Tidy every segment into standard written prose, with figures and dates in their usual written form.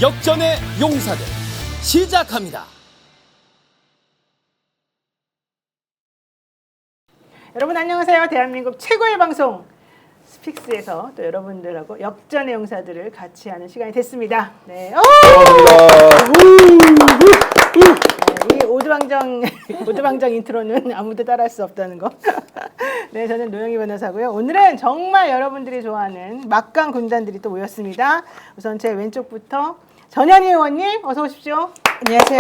역전의 용사들 시작합니다. 여러분 안녕하세요. 대한민국 최고의 방송 스픽스에서 또 여러분들하고 역전의 용사들을 같이 하는 시간이 됐습니다. 네. 이 오두방정 인트로는 아무도 따라할 수 없다는 거. 네, 저는 노영희 변호사고요. 오늘은 정말 여러분들이 좋아하는 막강 군단들이 또 모였습니다. 우선 제 왼쪽부터 전현희 의원님 어서 오십시오. 안녕하세요.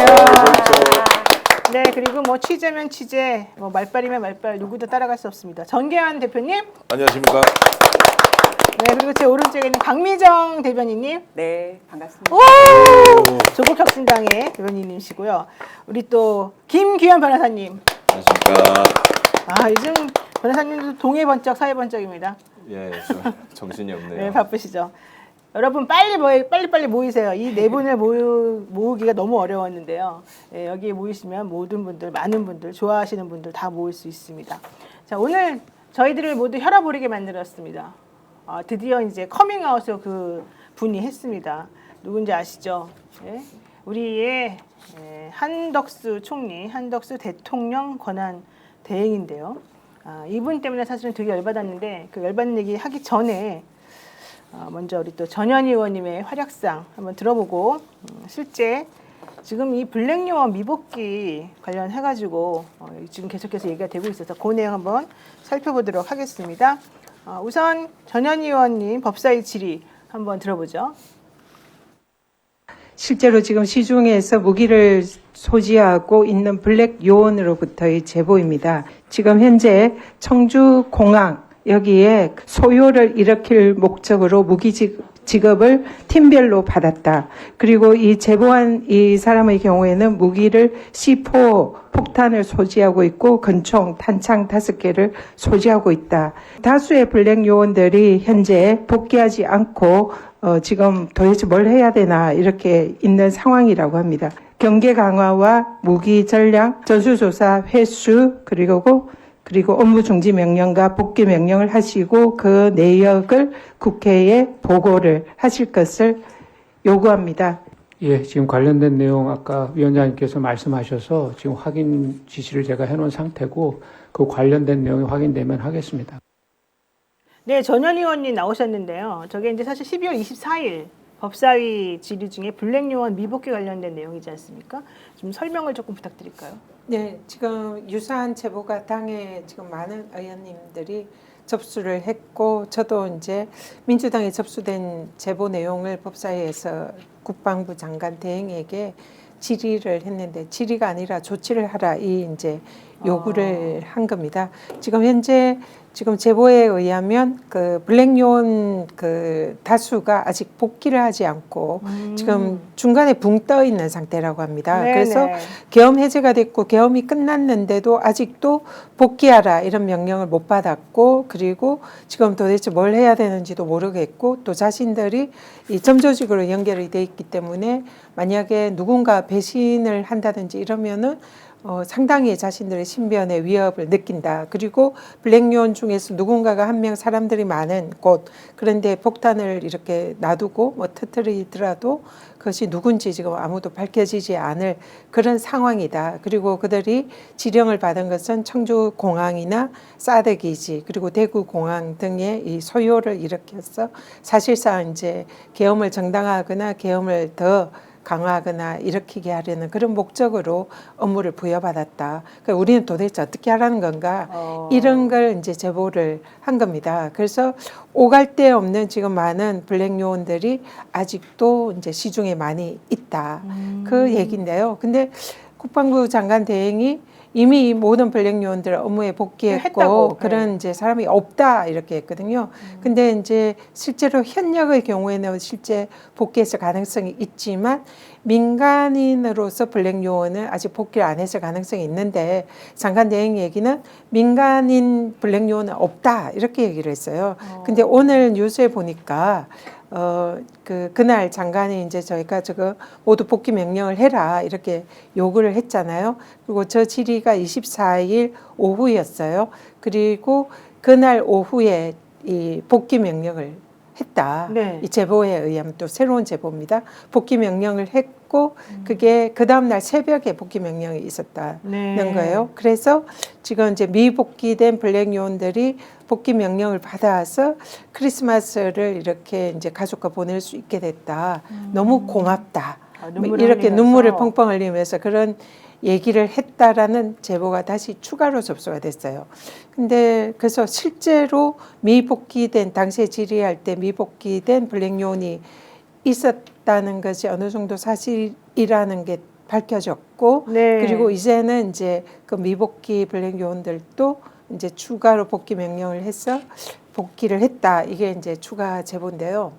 네, 그리고 뭐 취재면 취재, 뭐 말빨이면 말빨 누구도 따라갈 수 없습니다. 전계환 대표님. 안녕하십니까. 네, 그리고 제 오른쪽에 있는 강미정 대변인님. 네, 반갑습니다. 오! 조국혁신당의 대변인님이시고요. 우리 또 김규현 변호사님. 안녕하십니까. 아, 요즘 변호사님도 동해 번쩍 서해 번쩍입니다. 예, 정신이 없네요. 네, 바쁘시죠. 여러분 빨리 모이세요. 이 네 분을 모으기가 너무 어려웠는데요. 네, 여기에 모이시면 모든 분들, 많은 분들, 좋아하시는 분들 다 모일 수 있습니다. 자, 오늘 저희들을 모두 혈압오르게 만들었습니다. 드디어 이제 커밍아웃을 그 분이 했습니다. 누군지 아시죠? 네? 우리의 한덕수 총리, 한덕수 대통령 권한 대행인데요. 이분 때문에 사실은 되게 열받았는데 그 열받는 얘기 하기 전에 먼저 우리 또 전현희 의원님의 활약상 한번 들어보고 실제 지금 이 블랙요원 미복귀 관련해가지고 지금 계속해서 얘기가 되고 있어서 그 내용 한번 살펴보도록 하겠습니다. 우선 전현희 의원님 법사위 질의 한번 들어보죠. 실제로 지금 시중에서 무기를 소지하고 있는 블랙 요원으로부터의 제보입니다. 지금 현재 청주공항 여기에 소요를 일으킬 목적으로 무기 지급을 팀별로 받았다. 그리고 이 제보한 이 사람의 경우에는 무기를 C4 폭탄을 소지하고 있고 권총, 탄창 5개를 소지하고 있다. 다수의 블랙 요원들이 현재 복귀하지 않고 지금 도대체 뭘 해야 되나 이렇게 있는 상황이라고 합니다. 경계 강화와 무기 전량, 전수조사 횟수 그리고 업무 중지 명령과 복귀 명령을 하시고 그 내역을 국회에 보고를 하실 것을 요구합니다. 예, 지금 관련된 내용 아까 위원장님께서 말씀하셔서 지금 확인 지시를 제가 해놓은 상태고 그 관련된 내용이 확인되면 하겠습니다. 네, 전현희 의원님 나오셨는데요. 저게 이제 사실 12월 24일 법사위 질의 중에 블랙요원 미복귀 관련된 내용이지 않습니까? 좀 설명을 조금 부탁드릴까요? 네, 지금 유사한 제보가 당에 지금 많은 의원님들이 접수를 했고 저도 이제 민주당에 접수된 제보 내용을 법사위에서 국방부 장관 대행에게 질의를 했는데 질의가 아니라 조치를 하라 이 이제 요구를 한 겁니다. 지금 현재 지금 제보에 의하면 그 블랙요원 그 다수가 아직 복귀를 하지 않고 지금 중간에 붕 떠 있는 상태라고 합니다. 네네. 그래서 계엄 해제가 됐고 계엄이 끝났는데도 아직도 복귀하라 이런 명령을 못 받았고 그리고 지금 도대체 뭘 해야 되는지도 모르겠고 또 자신들이 이 점조직으로 연결이 돼 있기 때문에 만약에 누군가 배신을 한다든지 이러면은 상당히 자신들의 신변의 위협을 느낀다. 그리고 블랙요원 중에서 누군가가 한 명 사람들이 많은 곳 그런데 폭탄을 이렇게 놔두고 뭐 터뜨리더라도 그것이 누군지 지금 아무도 밝혀지지 않을 그런 상황이다. 그리고 그들이 지령을 받은 것은 청주공항이나 사드기지 그리고 대구공항 등의 이 소요를 일으켜서 사실상 이제 계엄을 정당화하거나 계엄을 더 강화하거나 일으키게 하려는 그런 목적으로 업무를 부여받았다. 그러니까 우리는 도대체 어떻게 하라는 건가 이런 걸 이제 제보를 한 겁니다. 그래서 오갈 데 없는 지금 많은 블랙 요원들이 아직도 이제 시중에 많이 있다. 그 얘기인데요. 근데 국방부 장관 대행이 이미 모든 블랙 요원들 업무에 복귀했고 그런 이제 사람이 없다 이렇게 했거든요. 근데 이제 실제로 현역의 경우에는 실제 복귀했을 가능성이 있지만 민간인으로서 블랙 요원은 아직 복귀를 안 했을 가능성이 있는데 장관 대행 얘기는 민간인 블랙 요원은 없다 이렇게 얘기를 했어요. 근데 오늘 뉴스에 보니까 그날 장관이 이제 저희가 저거 모두 복귀 명령을 해라 이렇게 요구를 했잖아요. 그리고 저 질의가 24일 오후였어요. 그리고 그날 오후에 이 복귀 명령을 했다. 네. 이 제보에 의하면 또 새로운 제보입니다. 복귀 명령을 했고 그게 그 다음 날 새벽에 복귀 명령이 있었다는 네. 거예요. 그래서 지금 이제 미복귀된 블랙 요원들이 복귀 명령을 받아서 크리스마스를 이렇게 이제 가족과 보낼 수 있게 됐다. 너무 고맙다. 아, 뭐 눈물을 이렇게 흘리면서. 눈물을 펑펑 흘리면서 그런 얘기를 했다라는 제보가 다시 추가로 접수가 됐어요. 근데 그래서 실제로 미복귀된 당시에 질의할 때 미복귀된 블랙 요원이 있었다는 것이 어느 정도 사실이라는 게 밝혀졌고 네. 그리고 이제는 이제 그 미복귀 블랙 요원들도 이제 추가로 복귀 명령을 해서 복귀를 했다. 이게 이제 추가 제보인데요.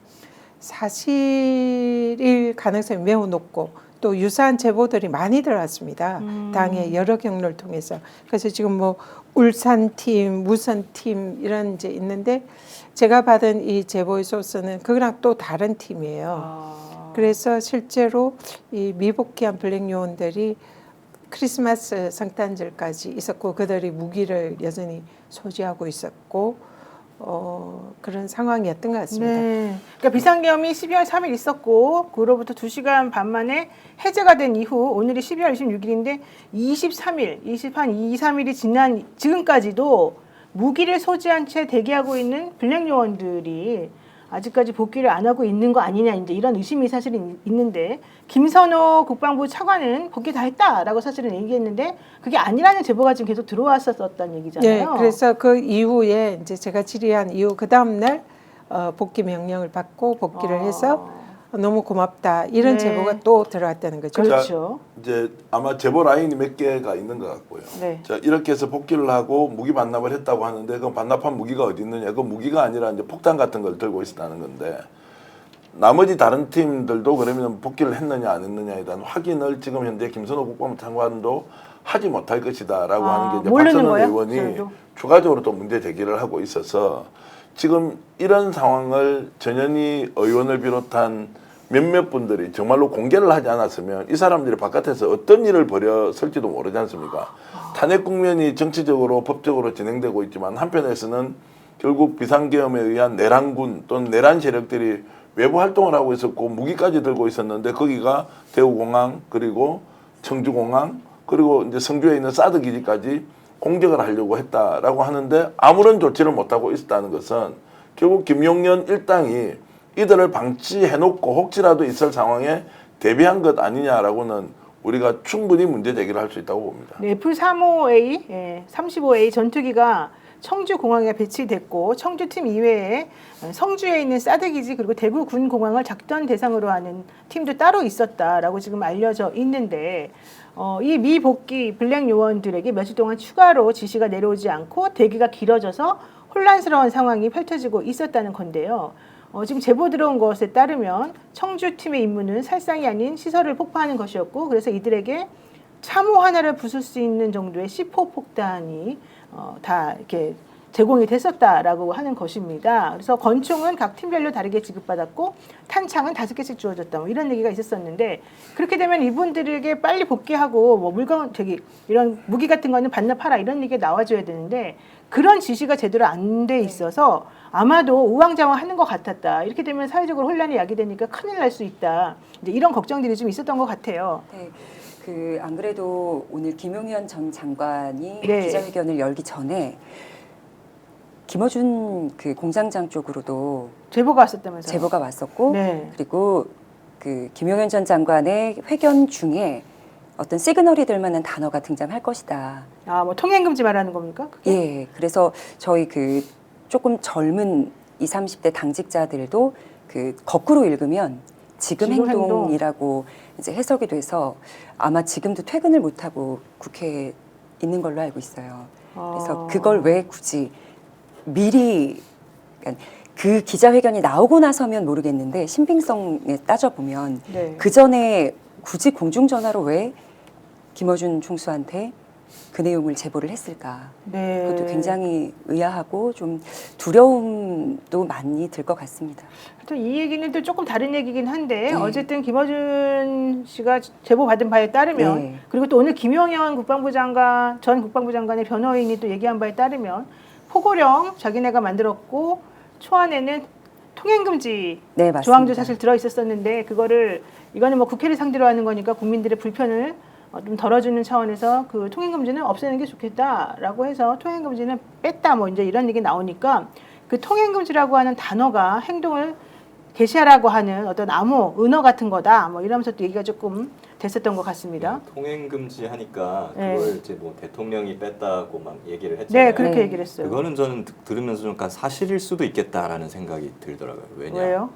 사실일 가능성이 매우 높고 또 유사한 제보들이 많이 들어왔습니다. 당의 여러 경로를 통해서. 그래서 지금 뭐 울산팀, 무선팀 이런 이제 있는데 제가 받은 이 제보의 소스는 그거랑 또 다른 팀이에요. 아. 그래서 실제로 이 미복귀한 블랙 요원들이 크리스마스 성탄절까지 있었고 그들이 무기를 여전히 소지하고 있었고 그런 상황이었던 것 같습니다. 네. 그러니까 비상계엄이 12월 3일 있었고 그로부터 2시간 반 만에 해제가 된 이후 오늘이 12월 26일인데 23일, 2, 3일이 지난 지금까지도 무기를 소지한 채 대기하고 있는 블랙 요원들이 아직까지 복귀를 안 하고 있는 거 아니냐 이제 이런 의심이 사실은 있는데 김선호 국방부 차관은 복귀 다 했다라고 사실은 얘기했는데 그게 아니라는 제보가 지금 계속 들어왔었다는 얘기잖아요. 네, 그래서 그 이후에 이제 제가 질의한 이후 그 다음 날 복귀 명령을 받고 복귀를 해서 너무 고맙다 이런 네. 제보가 또 들어왔다는 거죠. 그렇죠. 이제 아마 제보 라인이 몇 개가 있는 것 같고요. 네. 자, 이렇게 해서 복귀를 하고 무기 반납을 했다고 하는데 그 반납한 무기가 어디 있느냐? 그 무기가 아니라 이제 폭탄 같은 걸 들고 있었다는 건데 나머지 다른 팀들도 그러면 복귀를 했느냐 안 했느냐에 대한 확인을 지금 현재 김선호 국방부 장관도 하지 못할 것이다라고 하는 게 이제 모르는 박선원 거예요? 의원이 저희도? 추가적으로 또 문제 제기를 하고 있어서 지금 이런 상황을 전현희 의원을 비롯한 몇몇 분들이 정말로 공개를 하지 않았으면 이 사람들이 바깥에서 어떤 일을 벌였을지도 모르지 않습니까? 탄핵 국면이 정치적으로 법적으로 진행되고 있지만 한편에서는 결국 비상계엄에 의한 내란군 또는 내란 세력들이 외부 활동을 하고 있었고 무기까지 들고 있었는데 거기가 대우공항 그리고 청주공항 그리고 이제 성주에 있는 사드 기지까지 공격을 하려고 했다라고 하는데 아무런 조치를 못하고 있었다는 것은 결국 김용년 일당이 이들을 방치해놓고 혹시라도 있을 상황에 대비한 것 아니냐라고는 우리가 충분히 문제 제기를 할 수 있다고 봅니다. 네, F-35A, 35A 전투기가 청주공항에 배치됐고 청주팀 이외에 성주에 있는 사드기지 그리고 대구 군공항을 작전 대상으로 하는 팀도 따로 있었다라고 지금 알려져 있는데 이 미복귀 블랙 요원들에게 며칠 동안 추가로 지시가 내려오지 않고 대기가 길어져서 혼란스러운 상황이 펼쳐지고 있었다는 건데요. 지금 제보 들어온 것에 따르면 청주팀의 임무는 살상이 아닌 시설을 폭파하는 것이었고 그래서 이들에게 참호 하나를 부술 수 있는 정도의 C4 폭탄이 다 이렇게 제공이 됐었다라고 하는 것입니다. 그래서 권총은 각 팀별로 다르게 지급받았고 탄창은 5개씩 주어졌다. 뭐 이런 얘기가 있었었는데 그렇게 되면 이분들에게 빨리 복귀하고 뭐 물건 이런 무기 같은 거는 반납하라 이런 얘기가 나와줘야 되는데 그런 지시가 제대로 안 돼 있어서 아마도 우왕좌왕하는 것 같았다. 이렇게 되면 사회적으로 혼란이 야기되니까 큰일 날 수 있다. 이제 이런 걱정들이 좀 있었던 것 같아요. 네. 안 그래도 오늘 김용현 전 장관이 네. 기자회견을 열기 전에 김어준 그 공장장 쪽으로도 제보가 왔었다면서요? 제보가 왔었고 네. 그리고 그 김용현 전 장관의 회견 중에 어떤 시그널이 될 만한 단어가 등장할 것이다. 뭐 통행금지 말하는 겁니까? 그게? 예. 그래서 저희 그 조금 젊은 20, 30대 당직자들도 그 거꾸로 읽으면 지금 행동이라고 이제 해석이 돼서 아마 지금도 퇴근을 못 하고 국회에 있는 걸로 알고 있어요. 그래서 그걸 왜 굳이 미리 그러니까 그 기자회견이 나오고 나서면 모르겠는데 신빙성에 따져보면 네. 그 전에 굳이 공중전화로 왜 김어준 총수한테 그 내용을 제보를 했을까? 네. 그것도 굉장히 의아하고 좀 두려움도 많이 들 것 같습니다. 또 이 얘기는 또 조금 다른 얘기긴 한데 네. 어쨌든 김어준 씨가 제보 받은 바에 따르면 네. 그리고 또 오늘 김용현 국방부 장관 전 국방부 장관의 변호인이 또 얘기한 바에 따르면 포고령 자기네가 만들었고 초안에는 통행금지 네, 맞습니다. 조항도 사실 들어 있었었는데 그거를 이거는 뭐 국회를 상대로 하는 거니까 국민들의 불편을 좀 덜어주는 차원에서 그 통행금지는 없애는 게 좋겠다라고 해서 통행금지는 뺐다 뭐 이제 이런 얘기 나오니까 그 통행금지라고 하는 단어가 행동을 개시하라고 하는 어떤 암호, 은어 같은 거다 뭐 이러면서 또 얘기가 조금 됐었던 것 같습니다. 통행 금지 하니까 네. 그걸 이제 뭐 대통령이 뺐다고 막 얘기를 했잖아요. 네, 그렇게 네. 얘기를 했어요. 그거는 저는 들으면서 좀 약간 사실일 수도 있겠다라는 생각이 들더라고요. 왜냐? 왜요?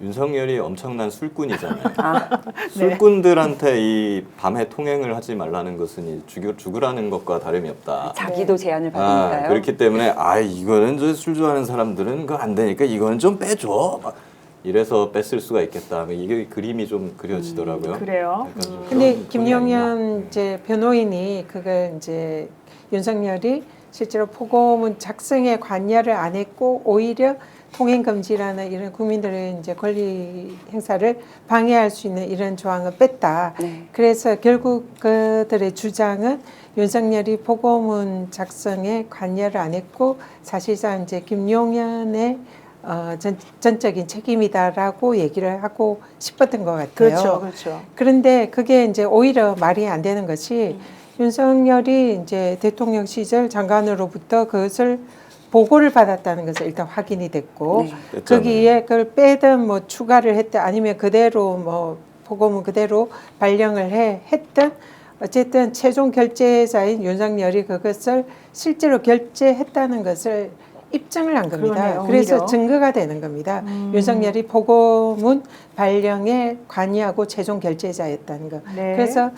윤석열이 엄청난 술꾼이잖아요. 아, 술꾼들한테 이 밤에 통행을 하지 말라는 것은 이 죽으라는 것과 다름이 없다. 자기도 제안을 받으니까요. 그렇기 때문에 이거는 저 술 좋아하는 사람들은 그거 안 되니까 이거는 좀 빼줘. 막 이래서 뺐을 수가 있겠다. 이게 그림이 좀 그려지더라고요. 그래요. 약간 좀 근데 그런 김용현 이제 변호인이 그걸 이제 윤석열이 실제로 포고문 작성에 관여를 안 했고 오히려 통행 금지라는 이런 국민들의 이제 권리 행사를 방해할 수 있는 이런 조항을 뺐다. 네. 그래서 결국 그들의 주장은 윤석열이 포고문 작성에 관여를 안 했고 사실상 이제 김용현의 전적인 책임이다라고 얘기를 하고 싶었던 것 같아요. 그렇죠, 그렇죠. 그런데 그게 이제 오히려 말이 안 되는 것이 윤석열이 이제 대통령 시절 장관으로부터 그것을 보고를 받았다는 것을 일단 확인이 됐고 네. 뺐잖아요. 거기에 그걸 빼든 뭐 추가를 했든 아니면 그대로 뭐 보고문 그대로 발령을 했든 어쨌든 최종 결제자인 윤석열이 그것을 실제로 결제했다는 것을 입증을 한 겁니다. 그러네요, 그래서 오히려. 증거가 되는 겁니다. 윤석열이 보고문 발령에 관여하고 최종 결제자였다는 거. 네. 그래서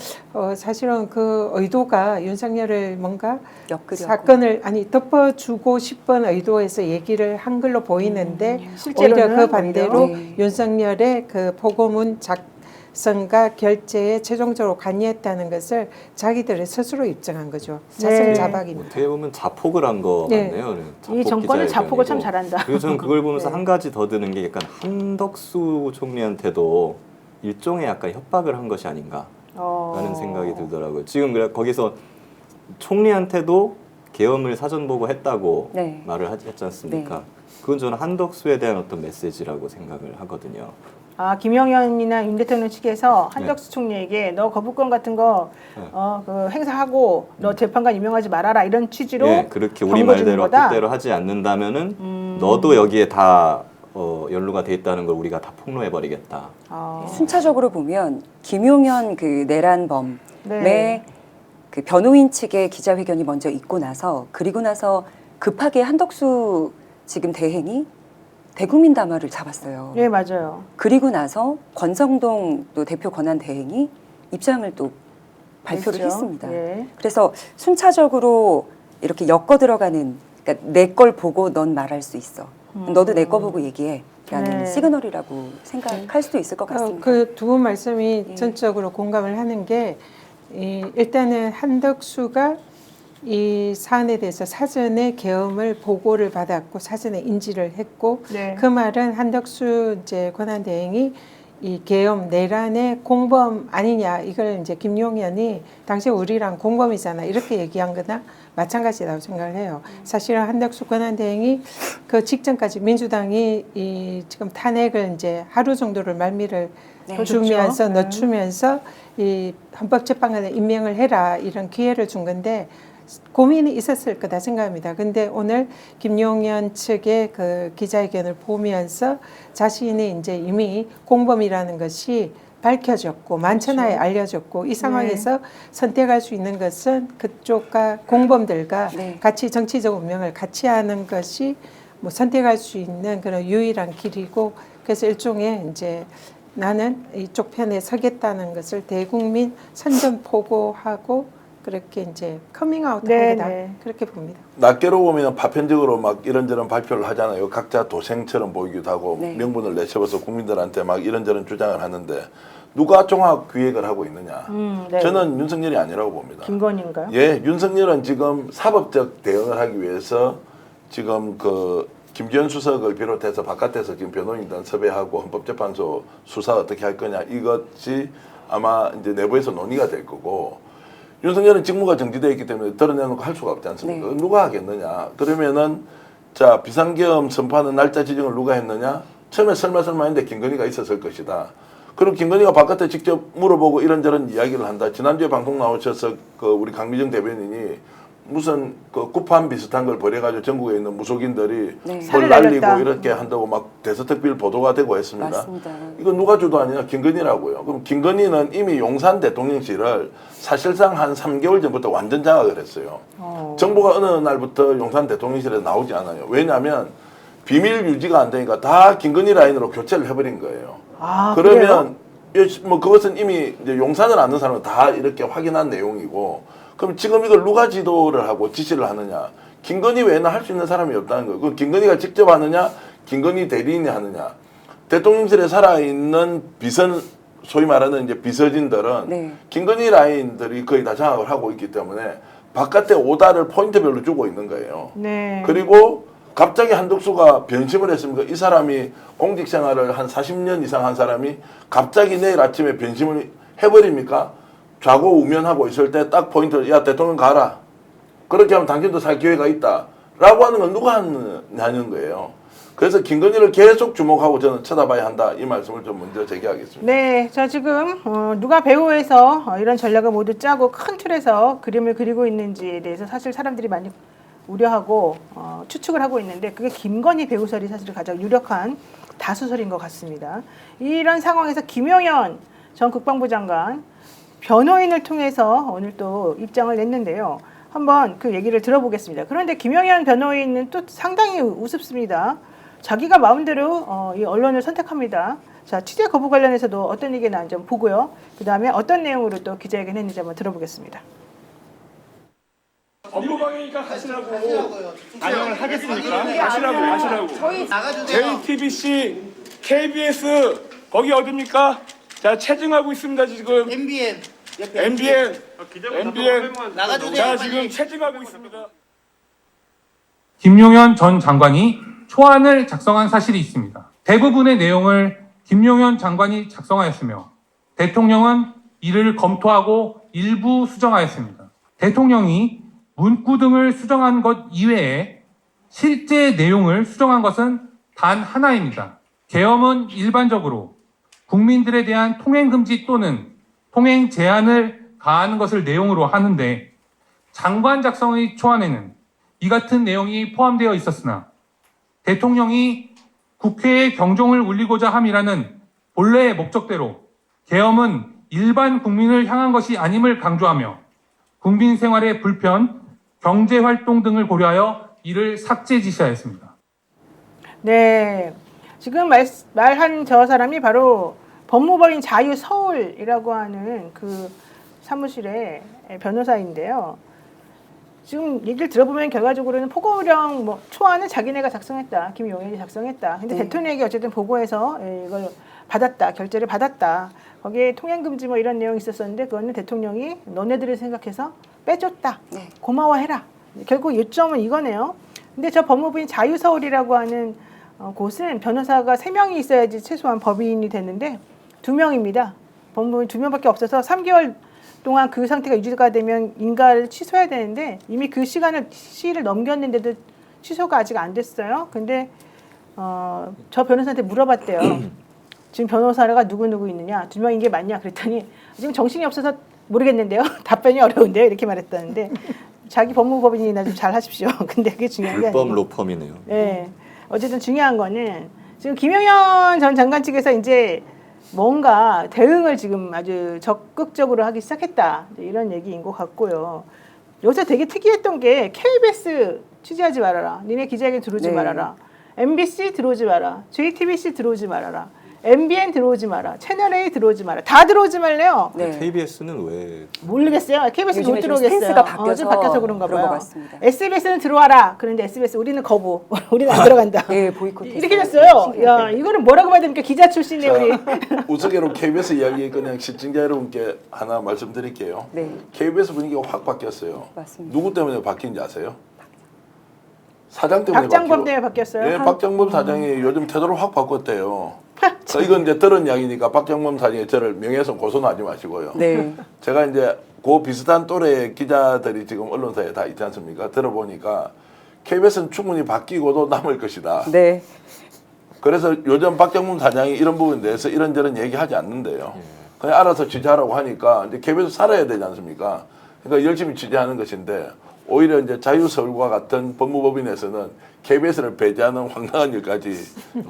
사실은 그 의도가 윤석열을 뭔가 엮으려고. 사건을 덮어주고 싶은 의도에서 얘기를 한 걸로 보이는데 실제로는 오히려 그 반대로 오히려. 네. 윤석열의 그 보고문 작성과 결제에 최종적으로 관여했다는 것을 자기들이 스스로 입증한 거죠. 자성 네. 자박입니다. 어떻게 보면 자폭을 한 거 네. 같네요. 이 정권은 자폭을 참 잘한다. 그리고 저는 그걸 보면서 네. 한 가지 더 드는 게 약간 한덕수 총리한테도 일종의 약간 협박을 한 것이 아닌가라는 생각이 들더라고요. 지금 거기서 총리한테도 계엄을 사전 보고했다고 네. 말을 했지 않습니까? 네. 그건 저는 한덕수에 대한 어떤 메시지라고 생각을 하거든요. 김영현이나 윤 대통령 측에서 한덕수 총리에게 너 거부권 같은 거 네. 그 행사하고 너 재판관 임명하지 말아라 이런 취지로 예, 그렇게 우리 경고 주는 말대로 거다? 뜻대로 하지 않는다면은 너도 여기에 다 연루가 돼 있다는 걸 우리가 다 폭로해 버리겠다. 순차적으로 보면 김용현 그 내란범의 네. 그 변호인 측의 기자회견이 먼저 있고 나서 그리고 나서 급하게 한덕수 지금 대행이 대국민 담화를 잡았어요. 네, 맞아요. 그리고 나서 권성동 또 대표 권한 대행이 입장을 또 발표를 그렇죠. 했습니다. 예. 그래서 순차적으로 이렇게 엮어 들어가는, 그러니까 내 걸 보고 넌 말할 수 있어. 너도 내 거 보고 얘기해. 라는 네. 시그널이라고 생각할 수도 있을 것 같습니다. 그 두 분 말씀이 예. 전적으로 공감을 하는 게 일단은 한덕수가 이 사안에 대해서 사전에 계엄을 보고를 받았고 사전에 인지를 했고 네. 그 말은 한덕수 이제 권한대행이 이 계엄 내란의 공범 아니냐 이걸 이제 김용현이 당시 우리랑 공범이잖아 이렇게 얘기한 거나 마찬가지라고 생각을 해요. 사실은 한덕수 권한대행이 그 직전까지 민주당이 이 지금 탄핵을 이제 하루 정도를 말미를 네. 주면서 네. 늦추면서 이 헌법재판관을 임명을 해라 이런 기회를 준 건데 고민이 있었을 거다 생각합니다. 근데 오늘 김용현 측의 그 기자회견을 보면서 자신이 이제 이미 공범이라는 것이 밝혀졌고 만천하에 알려졌고 이 상황에서 선택할 수 있는 것은 그쪽과 공범들과 네. 같이 정치적 운명을 같이 하는 것이 뭐 선택할 수 있는 그런 유일한 길이고 그래서 일종의 이제 나는 이쪽 편에 서겠다는 것을 대국민 선전포고하고 그렇게 이제 커밍아웃 네, 한 거다 네. 그렇게 봅니다. 낱개로 보면 파편적으로 막 이런저런 발표를 하잖아요. 각자 도생처럼 보이기도 하고 네. 명분을 내세워서 국민들한테 막 이런저런 주장을 하는데 누가 종합 기획을 하고 있느냐? 네. 저는 윤석열이 아니라고 봅니다. 김건희인가요? 예, 윤석열은 지금 사법적 대응을 하기 위해서 지금 그 김기현 수석을 비롯해서 바깥에서 지금 변호인단 섭외하고 헌법재판소 수사 어떻게 할 거냐 이것이 아마 이제 내부에서 논의가 될 거고 윤석열은 직무가 정지되어 있기 때문에 드러내놓고 할 수가 없지 않습니까? 네. 누가 하겠느냐? 그러면은 자, 비상계엄 선포하는 날짜 지정을 누가 했느냐? 처음에 설마 했는데 김건희가 있었을 것이다. 그럼 김건희가 바깥에 직접 물어보고 이런저런 이야기를 한다. 지난주에 방송 나오셔서 그 우리 강미정 대변인이 무슨 그 쿠판 비슷한 걸 벌여가지고 전국에 있는 무속인들이 네. 뭘 살을 날리고 날렸다. 이렇게 한다고 막 대서특필 보도가 되고 했습니다. 맞습니다. 이거 누가 주도하느냐? 김건희라고요. 그럼 김건희는 이미 용산 대통령실을 사실상 한 3개월 전부터 완전 장악을 했어요. 정보가 어느 날부터 용산 대통령실에 나오지 않아요. 왜냐하면 비밀 유지가 안 되니까 다 김건희 라인으로 교체를 해버린 거예요. 아, 그러면 뭐 그것은 이미 이제 용산을 아는 사람은 다 이렇게 확인한 내용이고, 그럼 지금 이걸 누가 지도를 하고 지시를 하느냐? 김건희 외에는 할 수 있는 사람이 없다는 거예요. 그 김건희가 직접 하느냐, 김건희 대리인이 하느냐? 대통령실에 살아있는 비선, 소위 말하는 이제 비서진들은 네. 김건희 라인들이 거의 다 장악을 하고 있기 때문에 바깥에 오다를 포인트별로 주고 있는 거예요. 네. 그리고 갑자기 한덕수가 변심을 했습니까? 이 사람이 공직 생활을 한 40년 이상 한 사람이 갑자기 내일 아침에 변심을 해버립니까? 좌고우면하고 있을 때 딱 포인트, 야 대통령 가라. 그렇게 하면 당신도 살 기회가 있다. 라고 하는 건 누가 하는 거예요. 그래서 김건희를 계속 주목하고 저는 쳐다봐야 한다. 이 말씀을 좀 먼저 제기하겠습니다. 네, 저 지금 누가 배후에서 이런 전략을 모두 짜고 큰 틀에서 그림을 그리고 있는지에 대해서 사실 사람들이 많이 우려하고 추측을 하고 있는데, 그게 김건희 배우설이 사실 가장 유력한 다수설인 것 같습니다. 이런 상황에서 김용현 전 국방부 장관 변호인을 통해서 오늘 또 입장을 냈는데요. 한번 그 얘기를 들어보겠습니다. 그런데 김용현 변호인은 또 상당히 우습습니다. 자기가 마음대로 이 언론을 선택합니다. 자, 취재 거부 관련해서도 어떤 얘기가 나는지 좀 보고요. 그 다음에 어떤 내용으로 또 기자회견 했는지 한번 들어보겠습니다. 업무방해니까 하시라고. 반영을 하겠습니까? 하시라고. JTBC, KBS 거기 어딥니까? 자, 체증하고 있습니다 지금. MBN 나가주세요. 자, 지금 체증하고 있습니다. 김용현 전 장관이 초안을 작성한 사실이 있습니다. 대부분의 내용을 김용현 장관이 작성하였으며 대통령은 이를 검토하고 일부 수정하였습니다. 대통령이 문구 등을 수정한 것 이외에 실제 내용을 수정한 것은 단 하나입니다. 계엄은 일반적으로 국민들에 대한 통행 금지 또는 통행 제한을 가하는 것을 내용으로 하는데, 장관 작성의 초안에는 이 같은 내용이 포함되어 있었으나 대통령이 국회의 경종을 울리고자 함이라는 본래의 목적대로 계엄은 일반 국민을 향한 것이 아님을 강조하며 국민 생활의 불편, 경제 활동 등을 고려하여 이를 삭제 지시하였습니다. 네, 지금 말한 저 사람이 바로 법무법인 자유서울이라고 하는 그 사무실의 변호사인데요. 지금 얘기를 들어보면 결과적으로는 포고령 초안을 자기네가 작성했다, 김용현이 작성했다. 근데 네. 대통령이 어쨌든 보고해서 이걸 받았다, 결재를 받았다. 거기에 통행금지 이런 내용이 있었었는데 그거는 대통령이 너네들을 생각해서 빼줬다. 네. 고마워해라. 결국 요점은 이거네요. 근데 저 법무부인 자유서울이라고 하는 곳은 변호사가 3명이 있어야지 최소한 법인이 됐는데 2명입니다. 법무부인 2명밖에 없어서 3개월 동안 그 상태가 유지가 되면 인가를 취소해야 되는데 이미 그 시를 넘겼는데도 취소가 아직 안 됐어요. 근데 저 변호사한테 물어봤대요. 지금 변호사가 누구 있느냐, 2명인 게 맞냐 그랬더니 지금 정신이 없어서 모르겠는데요. 답변이 어려운데요. 이렇게 말했다는데 자기 법무법인이나 좀 잘 하십시오. 근데 그게 중요한 게 아니고. 불법 로펌이네요. 네. 어쨌든 중요한 거는 지금 김용현 전 장관 측에서 이제 뭔가 대응을 지금 아주 적극적으로 하기 시작했다. 이런 얘기인 것 같고요. 여기서 되게 특이했던 게 KBS 취재하지 말아라. 니네 기자회견 들어오지 네. 말아라. MBC 들어오지 마라. JTBC 들어오지 말아라. MBN 들어오지 마라. 채널A 들어오지 마라. 다 들어오지 말래요. 네. KBS는 왜? 모르겠어요. KBS 못 요즘에 좀 들어오겠어요. 스탠스가 바뀌어서 좀 바뀌어서 그런가 그런 봐요. 것 같습니다. SBS는 들어와라. 그런데 SBS 우리는 거부. 우리는 안 들어간다. 네, 보이콧. 이렇게 됐어요. 야, 이거는 뭐라고 봐야 됩니까? 기자 출신의 우리. 우스개로 KBS 이야기 그냥 시청자 여러분께 하나 말씀드릴게요. 네. KBS 분위기가 확 바뀌었어요. 맞습니다. 누구 때문에 바뀐지 아세요? 사장 때문에 박장범 바뀌고. 때문에 바뀌었어요. 네, 박장범 사장이 요즘 태도를 확 바꿨대요. 이건 이제 들은 이야기니까 박장범 사장이 저를 명예훼손 고소는 하지 마시고요. 네. 제가 이제 그 비슷한 또래 기자들이 지금 언론사에 다 있지 않습니까? 들어보니까 KBS는 충분히 바뀌고도 남을 것이다. 네. 그래서 요즘 박정문 사장이 이런 부분에 대해서 이런저런 얘기하지 않는데요. 그냥 알아서 취재하라고 하니까 이제 KBS 살아야 되지 않습니까? 그러니까 열심히 취재하는 것인데 오히려 이제 자유서울과 같은 법무법인에서는 KBS를 배제하는 황당한 일까지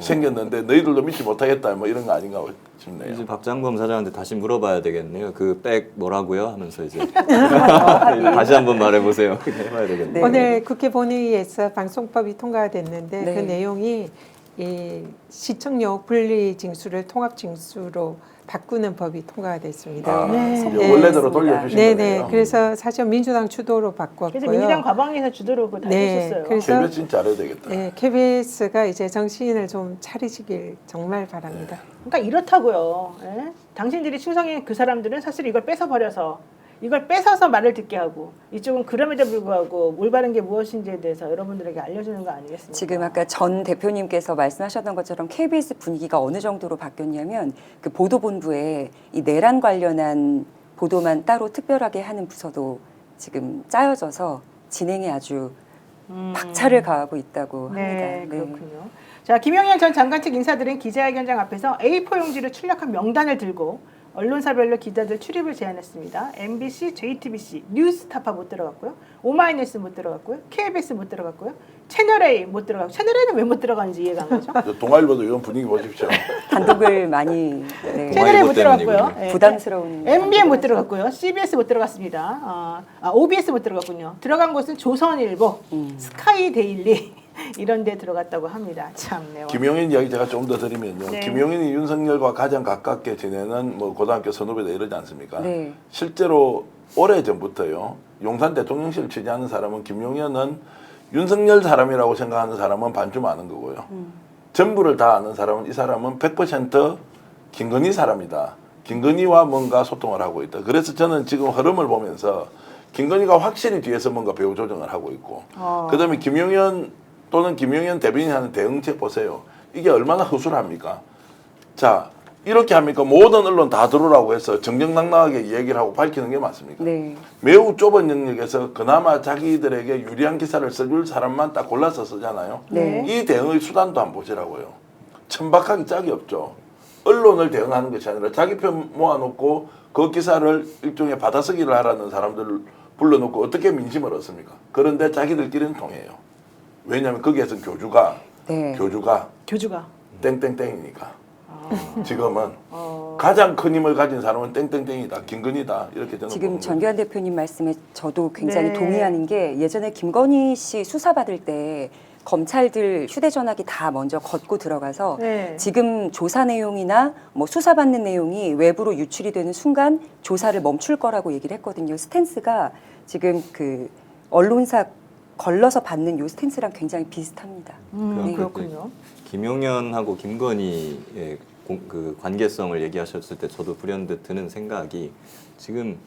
생겼는데 너희들도 믿지 못하겠다 뭐 이런 거 아닌가 싶네요. 이제 박장범 사장한테 다시 물어봐야 되겠네요. 그 백 뭐라고요? 하면서 이제 다시 한번 말해보세요. 해봐야 되겠네요. 네. 오늘 국회 본회의에서 방송법이 통과됐는데 네. 그 내용이 이 시청료 분리 징수를 통합 징수로 바꾸는 법이 통과됐습니다. 아, 네. 이제 원래대로 돌려주신 네네. 거네요. 그래서 사실 민주당 주도로 바꿨고요. 그래서 민주당 과방에서 주도로 그거 다 네, 해줬어요. 그래서 KBS 진짜 잘해야 되겠다. 네, KBS가 이제 정신을 좀 차리시길 정말 바랍니다. 그러니까 이렇다고요. 예? 당신들이 충성인 그 사람들은 사실 이걸 뺏어버려서 이걸 뺏어서 말을 듣게 하고 이쪽은 그럼에도 불구하고 올바른 게 무엇인지에 대해서 여러분들에게 알려주는 거 아니겠습니까? 지금 아까 전 대표님께서 말씀하셨던 것처럼 KBS 분위기가 어느 정도로 바뀌었냐면 그 보도본부에 이 내란 관련한 보도만 따로 특별하게 하는 부서도 지금 짜여져서 진행에 아주 박차를 가하고 있다고 네, 합니다. 그렇군요. 자, 김용현 전 장관 측 인사들은 기자회견장 앞에서 A4 용지를 출력한 명단을 들고 언론사별로 기자들 출입을 제안했습니다. MBC, JTBC, 뉴스타파 못 들어갔고요. 오마이뉴스 못 들어갔고요. KBS 못 들어갔고요. 채널A 못 들어갔고 채널A는 왜 못 들어가는지 이해가 안 가죠. 동아일보도 이런 분위기 보십시오. 단독을 많이 네. 채널A 못 때문이군요. 들어갔고요. 예. 부담스러운 MBN 못 들어갔고요. CBS 못 들어갔습니다. OBS 못 들어갔군요. 들어간 곳은 조선일보, 스카이데일리 이런 데 들어갔다고 합니다. 참네요. 김용인 이야기 제가 좀 더 드리면요. 네. 김용인이 윤석열과 가장 가깝게 지내는 뭐 고등학교 선후배다 이러지 않습니까? 네. 실제로 오래전부터요. 용산 대통령실 취재하는 사람은 김용현은 윤석열 사람이라고 생각하는 사람은 반쯤 아는 거고요. 전부를 다 아는 사람은 이 사람은 100% 김건희 사람이다. 김건희와 뭔가 소통을 하고 있다. 그래서 저는 지금 흐름을 보면서 김건희가 확실히 뒤에서 뭔가 배후 조정을 하고 있고 그다음에 김용현 또는 김용현 대변인이 하는 대응책 보세요. 이게 얼마나 허술합니까? 자, 이렇게 합니까? 모든 언론 다 들어오라고 해서 정정당당하게 얘기를 하고 밝히는 게 맞습니까? 네. 매우 좁은 영역에서 그나마 자기들에게 유리한 기사를 써줄 사람만 딱 골라서 쓰잖아요. 네. 이 대응의 수단도 한번 보시라고요. 천박하기 짝이 없죠. 언론을 대응하는 것이 아니라 자기 편 모아놓고 그 기사를 일종의 받아쓰기를 하라는 사람들을 불러놓고 어떻게 민심을 얻습니까? 그런데 자기들끼리는 통해요. 왜냐하면 거기에서 교주가 땡땡땡이니까. 지금은 가장 큰 힘을 가진 사람은 땡땡땡이다, 김건희다 이렇게 저는 지금 보는 전교안 대표님 말씀에 저도 굉장히 네. 동의하는 게 예전에 김건희 씨 수사받을 때 검찰들 휴대전화기 다 먼저 걷고 들어가서 네. 지금 조사 내용이나 뭐 수사받는 내용이 외부로 유출이 되는 순간 조사를 멈출 거라고 얘기를 했거든요. 스탠스가 지금 그 언론사 걸러서 받는 요 스탠스랑 굉장히 비슷합니다. 네. 그렇군요. 김용현하고 김건희의 그 관계성을 얘기하셨을 때 저도 불현듯 드는 생각이 지금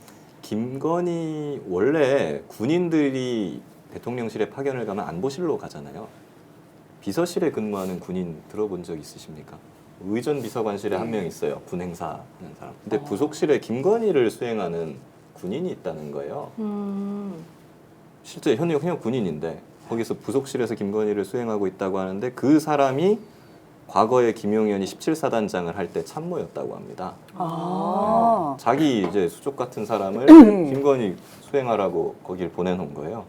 김건희 원래 군인들이 대통령실에 파견을 가면 안보실로 가잖아요. 비서실에 근무하는 군인 들어본 적 있으십니까? 의전 비서관실에 한 명 있어요. 군 행사하는 사람. 근데 부속실에 김건희를 수행하는 군인이 있다는 거예요. 실제 현역 군인인데 거기서 부속실에서 김건희를 수행하고 있다고 하는데 그 사람이 과거에 김용현이 17사단장을 할 때 참모였다고 합니다. 아. 자기 이제 수족 같은 사람을 김건희 수행하라고 거길 보내놓은 거예요.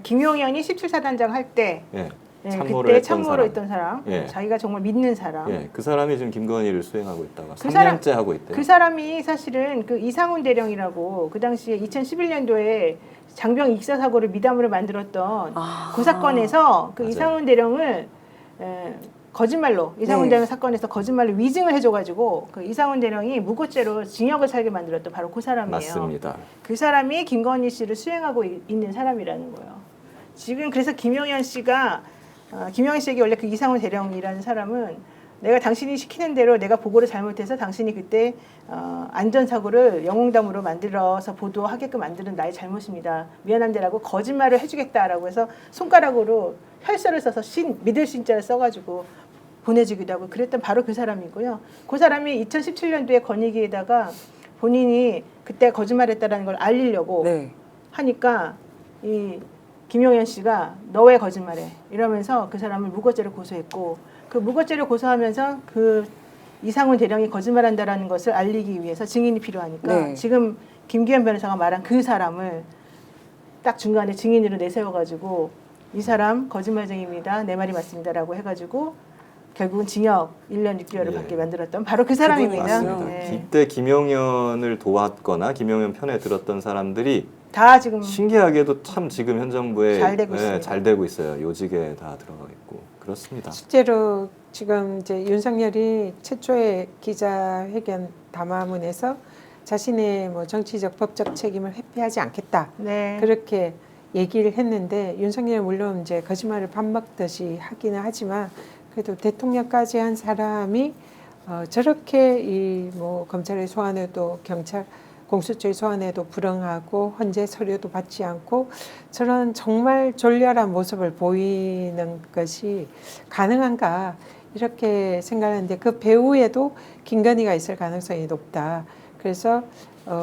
김용현이 17사단장 할 때 예, 그때 참모로 있던 사람, 예. 자기가 정말 믿는 사람. 예, 그 사람이 지금 김건희를 수행하고 있다가 그 사람- 3년째 하고 있대요. 그 사람이 사실은 그 이상훈 대령이라고 그 당시에 2011년도에 장병 익사 사고를 미담으로 만들었던 그 사건에서 그 맞아요. 이상훈 대령을 거짓말로 이상훈 네. 대령 사건에서 거짓말로 위증을 해줘가지고 그 이상훈 대령이 무고죄로 징역을 살게 만들었던 바로 그 사람이에요. 맞습니다. 그 사람이 김건희 씨를 수행하고 있는 사람이라는 거예요. 지금 그래서 김용현 씨가 김용현 씨에게 원래 그 이상훈 대령이라는 사람은 내가 당신이 시키는 대로 내가 보고를 잘못해서 당신이 그때 안전사고를 영웅담으로 만들어서 보도하게끔 만드는 나의 잘못입니다. 미안한데라고 거짓말을 해주겠다라고 해서 손가락으로 혈서를 써서 믿을 신자를 써가지고 보내주기도 하고 그랬던 바로 그 사람이고요. 그 사람이 2017년도에 권익위에다가 본인이 그때 거짓말했다라는 걸 알리려고 네. 하니까 이 김용현 씨가 너 왜 거짓말해 이러면서 그 사람을 무고죄로 고소했고 그 무고죄로 고소하면서 그 이상훈 대령이 거짓말한다라는 것을 알리기 위해서 증인이 필요하니까 네. 지금 김기현 변호사가 말한 그 사람을 딱 중간에 증인으로 내세워가지고 이 사람 거짓말쟁이입니다. 내 말이 맞습니다라고 해가지고 결국은 징역 1년 6개월을 예. 받게 만들었던 바로 그 사람입니다. 맞습니다. 네. 이때 김용현을 도왔거나 김용현 편에 들었던 사람들이 다 지금 신기하게도 참 지금 현 정부에 잘 되고 있습니다. 잘 되고 있어요. 요직에 다 들어가 있고 그렇습니다. 실제로 지금 이제 윤석열이 최초의 기자회견 담화문에서 자신의 뭐 정치적 법적 책임을 회피하지 않겠다 네. 그렇게 얘기를 했는데 윤석열은 물론 이제 거짓말을 밥 먹듯이 하기는 하지만 그래도 대통령까지 한 사람이 저렇게 이 뭐 검찰의 소환에도 경찰 공수처의 소환에도 불응하고 헌재 서류도 받지 않고 저런 정말 졸렬한 모습을 보이는 것이 가능한가 이렇게 생각하는데 그 배후에도 김건희가 있을 가능성이 높다. 그래서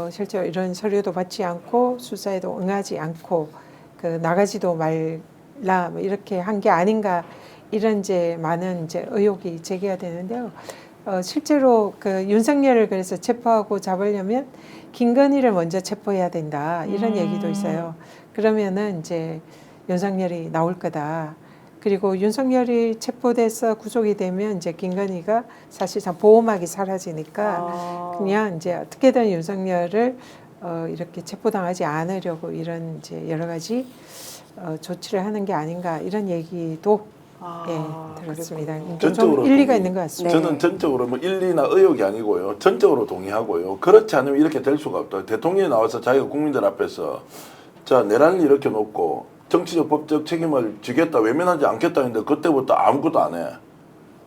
실제로 이런 서류도 받지 않고 수사에도 응하지 않고 그 나가지도 말라 뭐 이렇게 한 게 아닌가 이런 이제 많은 이제 의혹이 제기가 되는데요. 실제로 그 윤석열을 그래서 체포하고 잡으려면 김건희를 먼저 체포해야 된다 이런 얘기도 있어요. 그러면은 이제 윤석열이 나올 거다. 그리고 윤석열이 체포돼서 구속이 되면 이제 김건희가 사실상 보호막이 사라지니까 그냥 이제 어떻게든 윤석열을 이렇게 체포당하지 않으려고 이런 이제 여러 가지 조치를 하는 게 아닌가 이런 얘기도 들었습니다. 좀 일리가 있는 것 같습니다. 저는 전적으로 뭐 일리나 의혹이 아니고요. 전적으로 동의하고요. 그렇지 않으면 이렇게 될 수가 없다. 대통령이 나와서 자기가 국민들 앞에서 자 내란을 이렇게 놓고 정치적 법적 책임을 지겠다 외면하지 않겠다 했는데 그때부터 아무것도 안 해.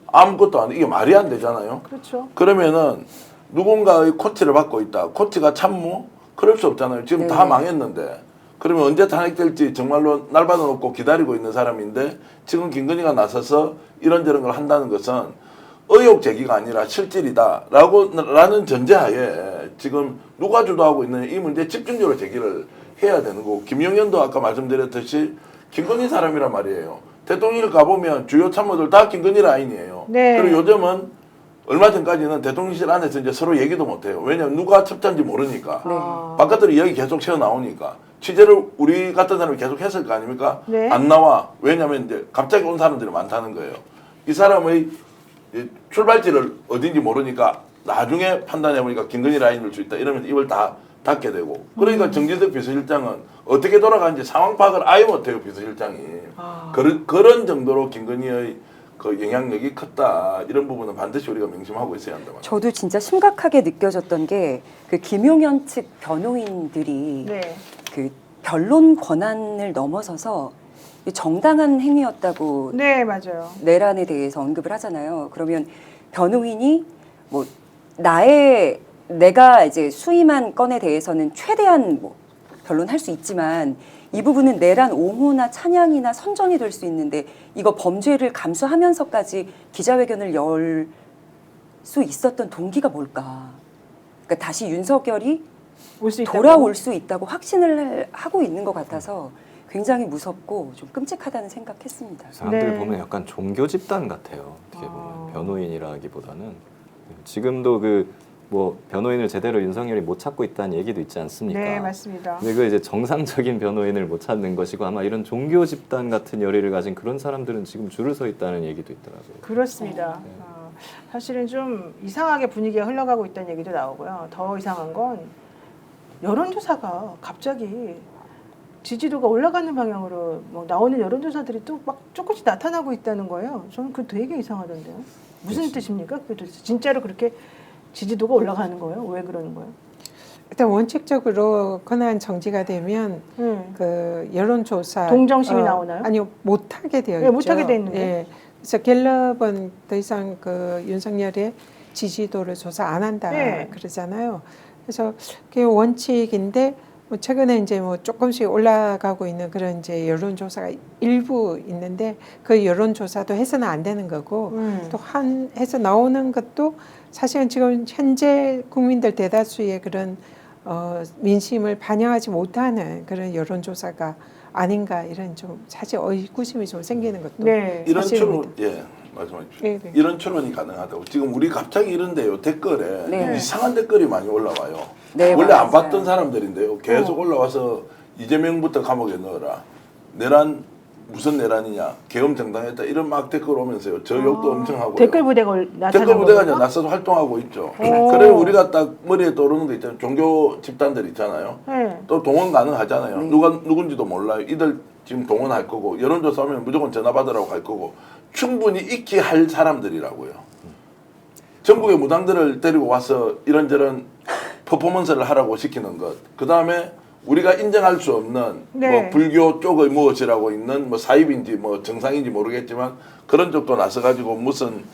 아무것도 안 해. 이게 말이 안 되잖아요. 그렇죠. 그러면은 누군가의 코치를 받고 있다. 코치가 참모? 그럴 수 없잖아요. 지금 다 망했는데. 그러면 언제 탄핵될지 정말로 날 받아놓고 기다리고 있는 사람인데 지금 김건희가 나서서 이런저런 걸 한다는 것은 의혹 제기가 아니라 실질이다라는 전제하에 지금 누가 주도하고 있는 이 문제에 집중적으로 제기를 해야 되는 거고 김용현도 아까 말씀드렸듯이 김건희 사람이란 말이에요. 대통령실 가보면 주요 참모들 다 김건희 라인이에요. 네. 그리고 요즘은 얼마 전까지는 대통령실 안에서 이제 서로 얘기도 못해요. 왜냐하면 누가 첩자인지 모르니까. 바깥으로 이야기 계속 새어나오니까. 취재를 우리 같은 사람이 계속 했을 거 아닙니까? 네. 안 나와. 왜냐하면 이제 갑자기 온 사람들이 많다는 거예요. 이 사람의 출발지를 어딘지 모르니까 나중에 판단해보니까 김건희 라인일 수 있다. 이러면 입을 다 닫게 되고. 그러니까 정진석 비서실장은 어떻게 돌아가는지 상황 파악을 아예 못해요. 비서실장이. 그런 정도로 김건희의 그 영향력이 컸다. 이런 부분은 반드시 우리가 명심하고 있어야 한다. 저도 진짜 심각하게 느껴졌던 게 그 김용현 측 변호인들이 네. 그 변론 권한을 넘어서서 정당한 행위였다고 네, 맞아요. 내란에 대해서 언급을 하잖아요. 그러면 변호인이 뭐 내가 이제 수임한 건에 대해서는 최대한 뭐 변론할 수 있지만 이 부분은 내란 옹호나 찬양이나 선전이 될 수 있는데 이거 범죄를 감수하면서까지 기자회견을 열 수 있었던 동기가 뭘까? 그러니까 다시 윤석열이 돌아올 수 있다고 확신을 하고 있는 것 같아서 굉장히 무섭고 좀 끔찍하다는 생각했습니다. 사람들 네. 보면 약간 종교 집단 같아요. 어떻게 보면 변호인이라기보다는 지금도 뭐 변호인을 제대로 윤석열이 못 찾고 있다는 얘기도 있지 않습니까? 네, 맞습니다. 근데 그 이제 정상적인 변호인을 못 찾는 것이고 아마 이런 종교 집단 같은 열의를 가진 그런 사람들은 지금 줄을 서 있다는 얘기도 있더라고요. 그렇습니다. 사실은 좀 이상하게 분위기가 흘러가고 있다는 얘기도 나오고요. 더 이상한 건 여론조사가 갑자기 지지도가 올라가는 방향으로 뭐 나오는 여론조사들이 또 막 조금씩 나타나고 있다는 거예요. 저는 그거 되게 이상하던데요. 무슨 뜻입니까? 그게 도대체 진짜로 그렇게 지지도가 올라가는 거예요? 왜 그러는 거예요? 일단 원칙적으로 권한 정지가 되면 그 여론조사 동정심이 나오나요? 아니요, 못하게 되어 네, 있죠. 못하게 돼 있는 거예요. 예. 그래서 갤럽은 더 이상 그 윤석열의 지지도를 조사 안 한다 네. 그러잖아요. 그래서 그게 원칙인데 뭐 최근에 이제 뭐 조금씩 올라가고 있는 그런 이제 여론조사가 일부 있는데 그 여론조사도 해서는 안 되는 거고 또 해서 나오는 것도 사실은 지금 현재 국민들 대다수의 그런 민심을 반영하지 못하는 그런 여론조사가 아닌가 이런 좀 사실 의구심이 좀 생기는 것도 네. 이런 사실입니다. 추론, 예, 말씀하십시오. 네, 네. 이런 추론이 가능하다고. 지금 우리 갑자기 이런데요, 댓글에 네. 이상한 댓글이 많이 올라와요. 네, 원래 안 맞아요. 봤던 사람들인데요. 계속 올라와서 이재명부터 감옥에 넣어라. 내란 무슨 내란이냐, 계엄 정당했다 이런 막 댓글 오면서요. 저 욕도 엄청 하고요. 댓글 부대가 나타난 댓글 부대가 이제 겁니까? 나서서 활동하고 있죠. 오. 그래 우리가 딱 머리에 떠오르는 거 있잖아요. 종교 집단들 있잖아요. 네. 또 동원 가능하잖아요. 누군지도 몰라요. 이들 지금 동원할 거고 여론조사 하면 무조건 전화 받으라고 갈 거고 충분히 익히 할 사람들이라고요. 전국의 무당들을 데리고 와서 이런저런 퍼포먼스를 하라고 시키는 것. 그 다음에 우리가 인정할 수 없는 네. 뭐 불교 쪽의 무엇이라고 있는 뭐 사입인지 뭐 정상인지 모르겠지만 그런 쪽도 나서 가지고 무슨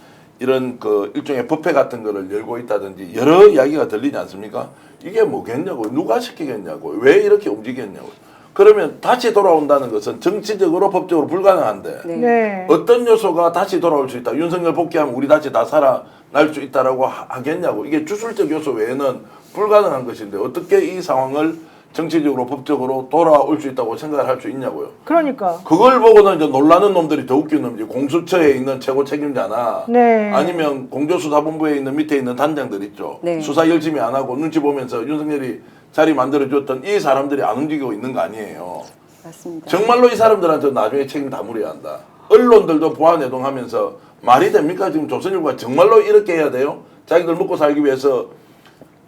이런 그 일종의 법회 같은 거를 열고 있다든지 여러 이야기가 들리지 않습니까? 이게 뭐겠냐고, 누가 시키겠냐고, 왜 이렇게 움직였냐고. 그러면 다시 돌아온다는 것은 정치적으로 법적으로 불가능한데 네. 어떤 요소가 다시 돌아올 수 있다. 윤석열 복귀하면 우리 다시 다 살아날 수 있다라고 하겠냐고. 이게 주술적 요소 외에는 불가능한 것인데 어떻게 이 상황을 정치적으로 법적으로 돌아올 수 있다고 생각을 할 수 있냐고요. 그러니까. 그걸 보고는 이제 놀라는 놈들이 더 웃긴 놈이지. 공수처에 있는 최고 책임자나 네. 아니면 공조수사본부에 있는 밑에 있는 단장들 있죠. 네. 수사 열심히 안 하고 눈치 보면서 윤석열이 자리 만들어줬던 이 사람들이 안 움직이고 있는 거 아니에요. 맞습니다. 정말로 이 사람들한테 나중에 책임 다 물어야 한다. 언론들도 보안해동하면서 말이 됩니까? 지금 조선일보가 정말로 이렇게 해야 돼요? 자기들 먹고 살기 위해서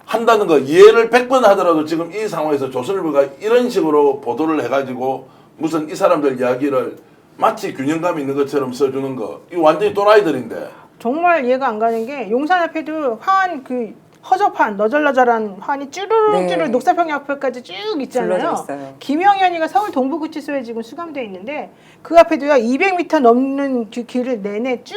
한다는 거 이해를 100번 하더라도 지금 이 상황에서 조선일보가 이런 식으로 보도를 해가지고 무슨 이 사람들 이야기를 마치 균형감 있는 것처럼 써주는 거 이거 완전히 또라이들인데 정말 이해가 안 가는 게 용산 앞에도 화환 그 허접한 너절너절한 화환이 쭈르륵 네. 녹사평 앞에까지 쭉 있잖아요. 둘러져 있어요. 김영현이가 서울 동부구치소에 지금 수감돼 있는데 그 앞에도요 200m 넘는 길을 내내 쭉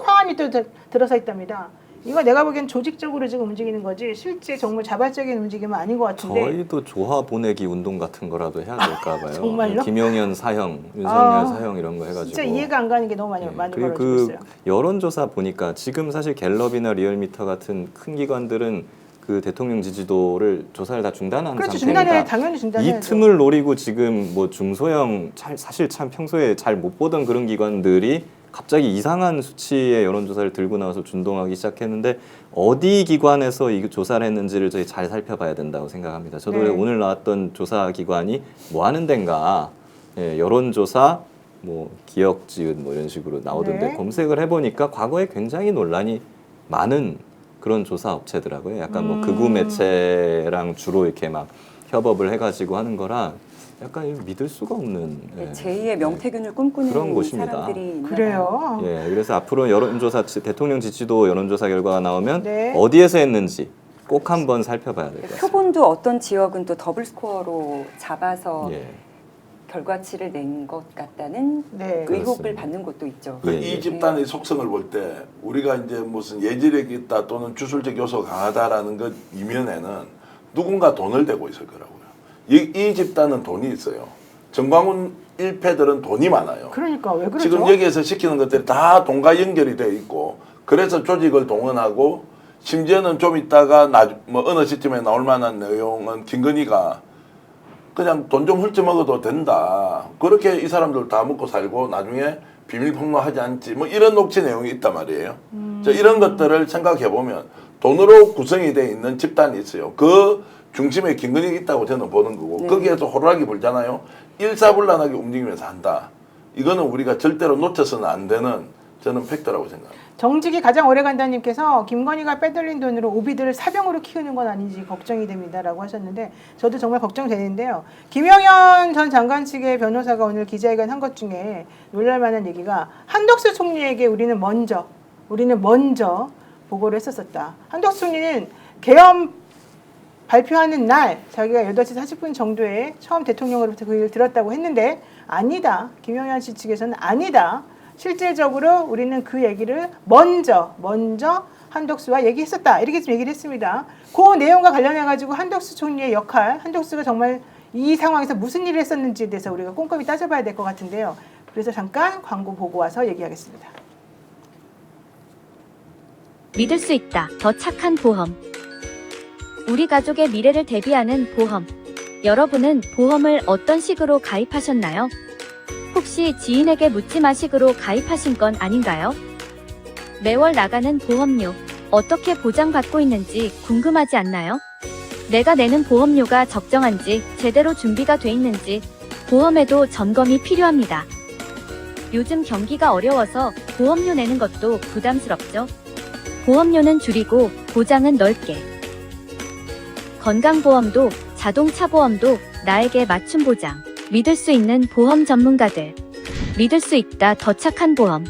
화환이 또 들어서 있답니다. 이거 내가 보기엔 조직적으로 지금 움직이는 거지 실제 정말 자발적인 움직임은 아닌 것 같은데. 저희도 조화 보내기 운동 같은 거라도 해야 될까 봐요. 정말요? 김용현 사형, 윤석열 사형 이런 거 해가지고. 진짜 이해가 안 가는 게 너무 많이 그리고 벌어지고 있어요. 여론조사 보니까 지금 사실 갤럽이나 리얼미터 같은 큰 기관들은 그 대통령 지지도를 조사를 다 중단한 그렇죠. 상태입니다. 중단해 당연히 중단해야죠. 이 틈을 노리고 지금 뭐 중소형 사실 참 평소에 잘 못 보던 그런 기관들이 갑자기 이상한 수치의 여론조사를 들고 나와서 준동하기 시작했는데 어디 기관에서 이 조사를 했는지를 저희 잘 살펴봐야 된다고 생각합니다. 저도 네. 오늘 나왔던 조사 기관이 뭐 하는 데인가 여론조사 뭐 기억지읒 뭐 이런 식으로 나오던데 네. 검색을 해보니까 과거에 굉장히 논란이 많은 그런 조사 업체더라고요. 약간 뭐 극우 매체랑 주로 이렇게 막 협업을 해가지고 하는 거라 약간 믿을 수가 없는 제2의 명태균을 꿈꾸는 그런 곳입니다. 사람들이 있나 봐요. 그래요. 예, 그래서 앞으로 여론조사 대통령 지지도 여론조사 결과가 나오면 네. 어디에서 했는지 꼭 한번 살펴봐야 될 것 같습니다. 표본도 어떤 지역은 또 더블 스코어로 잡아서 예. 결과치를 낸 것 같다는 네. 의혹을 그렇습니다. 받는 곳도 있죠. 예, 이 예. 집단의 속성을 볼 때 우리가 이제 무슨 예지력이 있다 또는 주술적 요소가 강하다라는 것 이면에는 누군가 돈을 대고 있을 거라고요. 이 집단은 돈이 있어요. 정광훈 일패들은 돈이 많아요. 그러니까 왜 그러죠? 지금 여기에서 시키는 것들이 다 돈과 연결이 되어 있고 그래서 조직을 동원하고 심지어는 좀 있다가 뭐 어느 시점에 나올 만한 내용은 김건희가 그냥 돈 좀 훑어 먹어도 된다. 그렇게 이 사람들 다 먹고 살고 나중에 비밀 폭로하지 않지. 뭐 이런 녹취 내용이 있단 말이에요. 이런 것들을 생각해 보면 돈으로 구성이 되어 있는 집단이 있어요. 그 중심에 김건희가 있다고 저는 보는 거고 네. 거기에서 호루라기 불잖아요. 일사불란하게 움직이면서 한다. 이거는 우리가 절대로 놓쳐서는 안 되는 저는 팩트라고 생각합니다. 정직이 가장 오래 간다님께서 김건희가 빼돌린 돈으로 오비들을 사병으로 키우는 건 아닌지 걱정이 됩니다라고 하셨는데 저도 정말 걱정되는데요. 김영현 전 장관 측의 변호사가 오늘 기자회견 한 것 중에 놀랄만한 얘기가 한덕수 총리에게 우리는 먼저 보고를 했었다. 한덕수 총리는 계엄 발표하는 날 자기가 8시 40분 정도에 처음 대통령으로부터 그 얘기를 들었다고 했는데 아니다. 김영현 씨 측에서는 아니다. 실질적으로 우리는 그 얘기를 먼저 한덕수와 얘기했었다. 이렇게 좀 얘기를 했습니다. 그 내용과 관련해가지고 한덕수 총리의 역할, 한덕수가 정말 이 상황에서 무슨 일을 했었는지에 대해서 우리가 꼼꼼히 따져봐야 될 것 같은데요. 그래서 잠깐 광고 보고 와서 얘기하겠습니다. 믿을 수 있다. 더 착한 보험. 우리 가족의 미래를 대비하는 보험. 여러분은 보험을 어떤 식으로 가입하셨나요? 혹시 지인에게 묻지 마식으로 가입하신 건 아닌가요? 매월 나가는 보험료, 어떻게 보장받고 있는지 궁금하지 않나요? 내가 내는 보험료가 적정한지, 제대로 준비가 돼 있는지, 보험에도 점검이 필요합니다. 요즘 경기가 어려워서 보험료 내는 것도 부담스럽죠? 보험료는 줄이고 보장은 넓게. 건강보험도 자동차 보험도 나에게 맞춤 보장. 믿을 수 있는 보험 전문가들. 믿을 수 있다 더 착한 보험.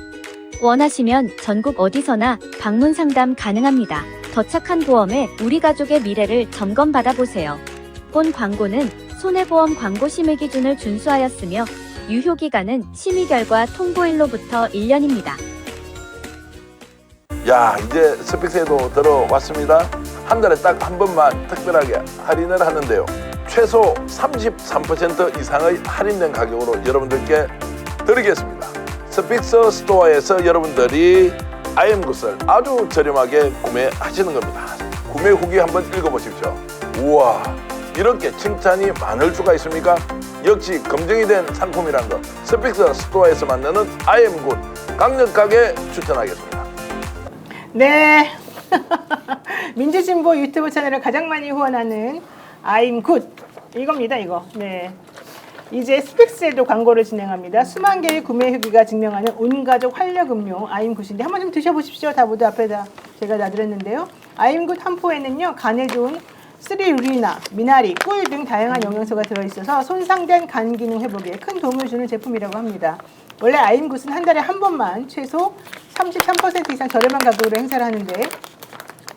원하시면 전국 어디서나 방문 상담 가능합니다. 더 착한 보험에 우리 가족의 미래를 점검받아보세요. 본 광고는 손해보험 광고 심의 기준을 준수하였으며 유효기간은 심의 결과 통보일로부터 1년입니다. 야, 이제 스픽스에도 들어왔습니다. 한 달에 딱 한 번만 특별하게 할인을 하는데요. 최소 33% 이상의 할인된 가격으로 여러분들께 드리겠습니다. 스픽스 스토어에서 여러분들이 IM굿을 아주 저렴하게 구매하시는 겁니다. 구매 후기 한번 읽어보십시오. 우와, 이렇게 칭찬이 많을 수가 있습니까? 역시 검증이 된 상품이란 것, 스픽스 스토어에서 만드는 IM굿 강력하게 추천하겠습니다. 네. 민주진보 유튜브 채널을 가장 많이 후원하는 IM굿 이겁니다. 이거. 네. 이제 스픽스에도 광고를 진행합니다. 수만 개의 구매 후기가 증명하는 온가족 활력음료 IM굿인데 한번 좀 드셔보십시오. 다 모두 앞에다 제가 놔드렸는데요. IM굿 한 포에는요, 간에 좋은 스리유리나, 미나리, 꿀 등 다양한 영양소가 들어있어서 손상된 간 기능 회복에 큰 도움을 주는 제품이라고 합니다. 원래 IM굿은 한 달에 한 번만 최소 33% 이상 저렴한 가격으로 행사를 하는데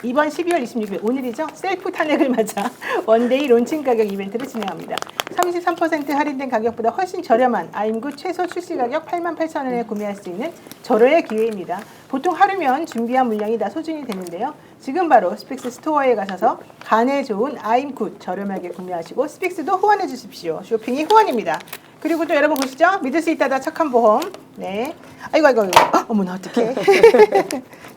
이번 12월 26일 오늘이죠. 셀프 탄핵을 맞아 원데이 론칭 가격 이벤트를 진행합니다. 33% 할인된 가격보다 훨씬 저렴한 IM굿 최소 출시 가격 88,000원에 구매할 수 있는 절호의 기회입니다. 보통 하루면 준비한 물량이 다 소진이 되는데요. 지금 바로 스픽스 스토어에 가셔서 간에 좋은 IM굿 저렴하게 구매하시고 스픽스도 후원해 주십시오. 쇼핑이 후원입니다. 그리고 또 여러분 보시죠. 믿을 수 있다 더 착한 보험. 네. 아이고. 어머나 어떡해.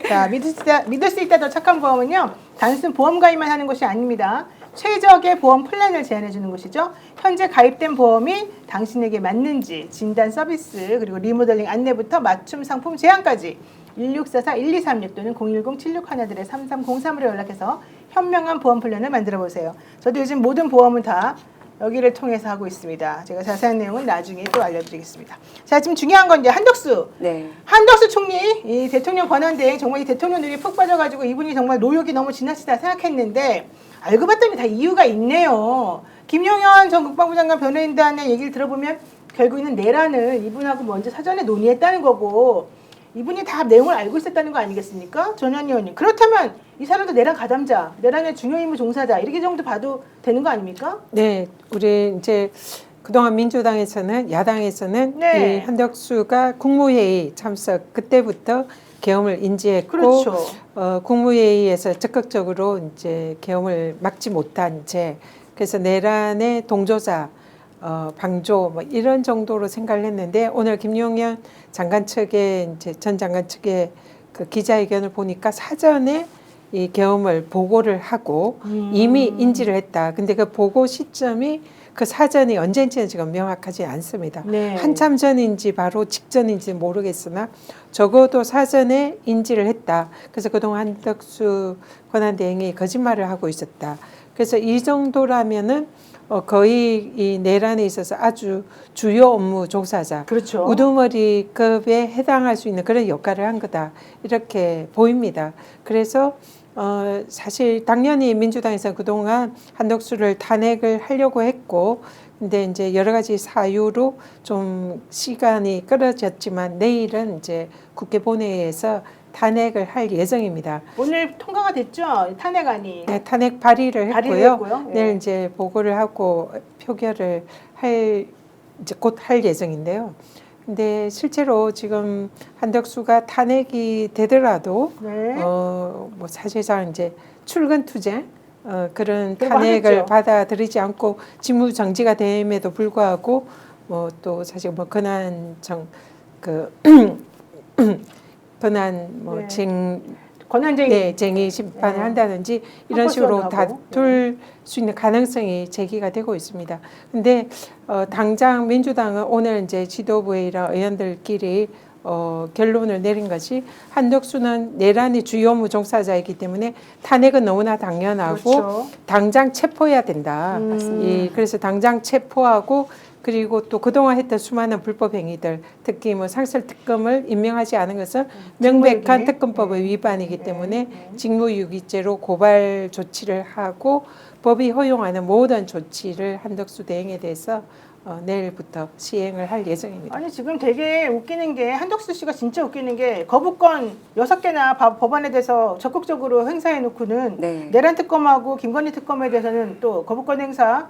자, 믿을 수 있다 더 착한 보험은요. 단순 보험 가입만 하는 것이 아닙니다. 최적의 보험 플랜을 제안해 주는 것이죠. 현재 가입된 보험이 당신에게 맞는지 진단 서비스 그리고 리모델링 안내부터 맞춤 상품 제안까지 1644-1236 또는 010-7613-3303으로 연락해서 현명한 보험 플랜을 만들어 보세요. 저도 요즘 모든 보험은 다 여기를 통해서 하고 있습니다. 제가 자세한 내용은 나중에 또 알려드리겠습니다. 자, 지금 중요한 건 이제 한덕수. 네. 한덕수 총리, 이 대통령 권한대행 정말 이 대통령 눈이 푹 빠져가지고 이분이 정말 노욕이 너무 지나치다 생각했는데 알고 봤더니 다 이유가 있네요. 김용현 전 국방부 장관 변호인단의 얘기를 들어보면 결국에는 내란을 이분하고 먼저 사전에 논의했다는 거고 이분이 다 내용을 알고 있었다는 거 아니겠습니까? 전현 의원님. 그렇다면 이 사람도 내란 가담자, 내란의 중요 임무 종사자 이렇게 정도 봐도 되는 거 아닙니까? 네, 우리 이제 그동안 민주당에서는 야당에서는 네. 이 한덕수가 국무회의 참석 그때부터 계엄을 인지했고 그렇죠. 국무회의에서 적극적으로 이제 계엄을 막지 못한 채 그래서 내란의 동조자 방조 뭐 이런 정도로 생각을 했는데 오늘 김용현 장관 측의 이제 전 장관 측의 그 기자회견을 보니까 사전에 이 계엄을 보고를 하고 이미 인지를 했다. 근데 그 보고 시점이 그 사전이 언제인지는 지금 명확하지 않습니다. 네. 한참 전인지 바로 직전인지 모르겠으나 적어도 사전에 인지를 했다. 그래서 그동안 한덕수 권한대행이 거짓말을 하고 있었다. 그래서 이 정도라면은 거의 이 내란에 있어서 아주 주요 업무 종사자, 그렇죠. 우두머리급에 해당할 수 있는 그런 역할을 한 거다 이렇게 보입니다. 그래서 사실 당연히 민주당에서 그동안 한덕수를 탄핵을 하려고 했고, 근데 이제 여러 가지 사유로 좀 시간이 끌어졌지만 내일은 이제 국회 본회의에서 탄핵을 할 예정입니다. 오늘 통과가 됐죠? 탄핵안이. 네, 탄핵 발의를 했고요. 네. 내일 이제 보고를 하고 표결을 이제 곧 할 예정인데요. 근데 실제로 지금 한덕수가 탄핵이 되더라도 네. 뭐 사실상 이제 출근 투쟁 그런 그거 탄핵을 하겠죠. 받아들이지 않고 직무 정지가 됨에도 불구하고 뭐 또 사실 뭐 근한 네. 권한쟁의 심판을 네. 한다든지 이런 식으로 헌법소원하고. 다툴 수 있는 가능성이 제기가 되고 있습니다. 근데 당장 민주당은 오늘 이제 지도부회의랑 의원들끼리 결론을 내린 것이 한덕수는 내란의 주요 무종사자이기 때문에 탄핵은 너무나 당연하고 그렇죠. 당장 체포해야 된다. 그래서 당장 체포하고 그리고 또 그동안 했던 수많은 불법 행위들, 특히 뭐 상설특검을 임명하지 않은 것은 명백한 직무유기. 특검법의 위반이기 때문에 직무유기죄로 고발 조치를 하고 법이 허용하는 모든 조치를 한덕수 대행에 대해서 내일부터 시행을 할 예정입니다. 아니 지금 되게 웃기는 게 한덕수 씨가 진짜 웃기는 게 거부권 6개나 법안에 대해서 적극적으로 행사해 놓고는 네. 내란 특검하고 김건희 특검에 대해서는 또 거부권 행사